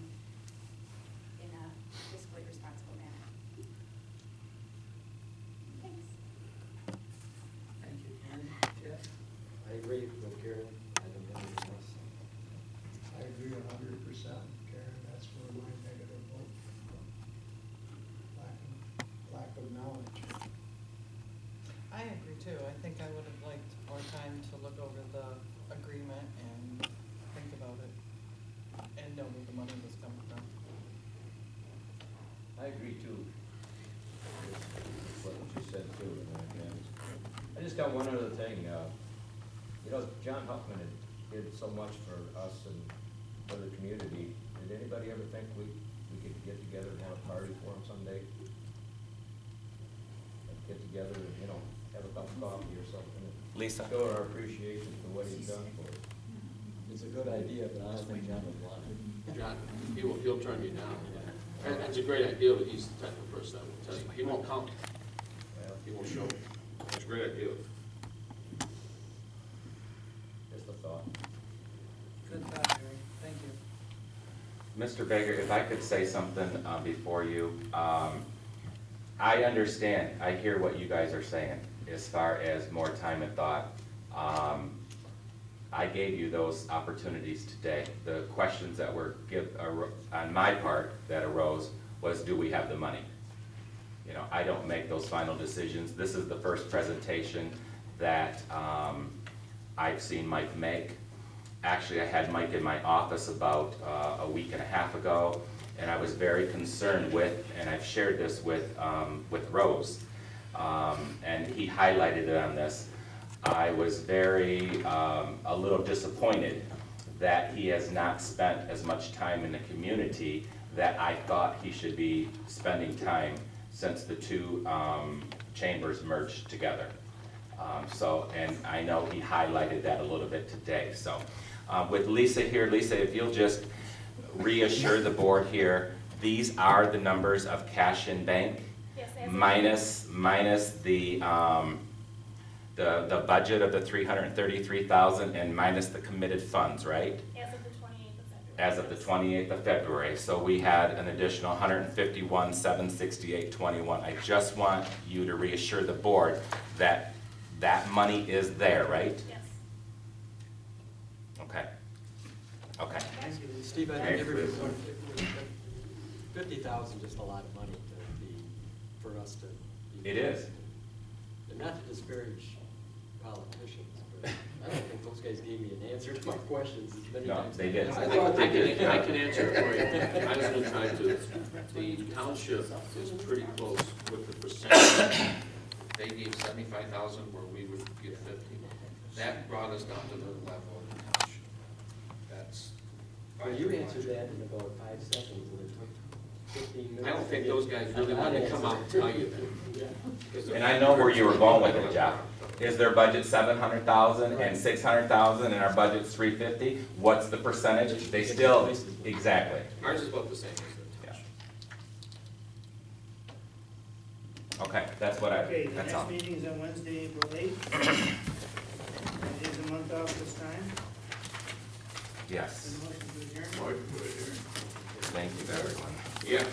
in a fiscally responsible manner. Thanks. Thank you, Karen. Jeff? I agree with Karen. I don't have anything else. I agree 100%, Karen, that's where my negative vote from. Lack of knowledge. I agree too. I think I would have liked more time to look over the agreement and think about it and know where the money was coming from. I agree too. What you said too, and I just got one other thing, you know, John Huffman did so much for us and for the community. Did anybody ever think we could get together and have a party for him someday? Like get together and, you know, have a cup of coffee or something. And Lisa? show our appreciation for what he's done for us. It's a good idea, but I don't think John would want it. John, he'll turn you down. And it's a great idea, but he's the type of person that will tell you, he won't come, Well, he won't show. It's a great idea. just a thought. Good thought, Gary. Thank you. Mr. Baker, if I could say something before you. I understand, I hear what you guys are saying as far as more time and thought. I gave you those opportunities today. The questions that were on my part that arose was, do we have the money? You know, I don't make those final decisions. This is the first presentation that I've seen Mike make. Actually, I had Mike in my office about a week and a half ago, and I was very concerned with, and I've shared this with Rose, and he highlighted it on this. I was very, a little disappointed that he has not spent as much time in the community that I thought he should be spending time since the two chambers merged together. And I know he highlighted that a little bit today. So with Lisa here, Lisa, if you'll just reassure the board here, these are the numbers of cash in bank, Yes, minus the budget of the $333,000 and minus the committed funds, right? As of the 28th of February. As of the 28th of February. So we had an additional $151,768.21. I just want you to reassure the board that that money is there, right? Yes. Okay. Okay. Thank you. Steve, I Hey, think please. 50,000 is just a lot of money for us to. It is. And not to disparage politicians, but I don't think those guys gave me an answer to my questions as many No, times. they didn't. I can answer it for you. I was gonna try to. The township is pretty close with the percentage. They gave 75,000 where we would give 50. That brought us down to the level of the township. That's. Well, you answered that in about 5 seconds, and it took 15 minutes. I don't think those guys really want to come out and tell you that. And I know where you were going with it, Jeff. Is their budget $700,000 and $600,000 and our budget's $350? What's the percentage? They still, exactly. Ours is about the same as the township. Okay, that's what Okay, the that's all. next meeting is on Wednesday, April 8th. It is a month off this time. Yes. Motion to adjourn. Motion to adjourn. Thank you, everyone. Yeah.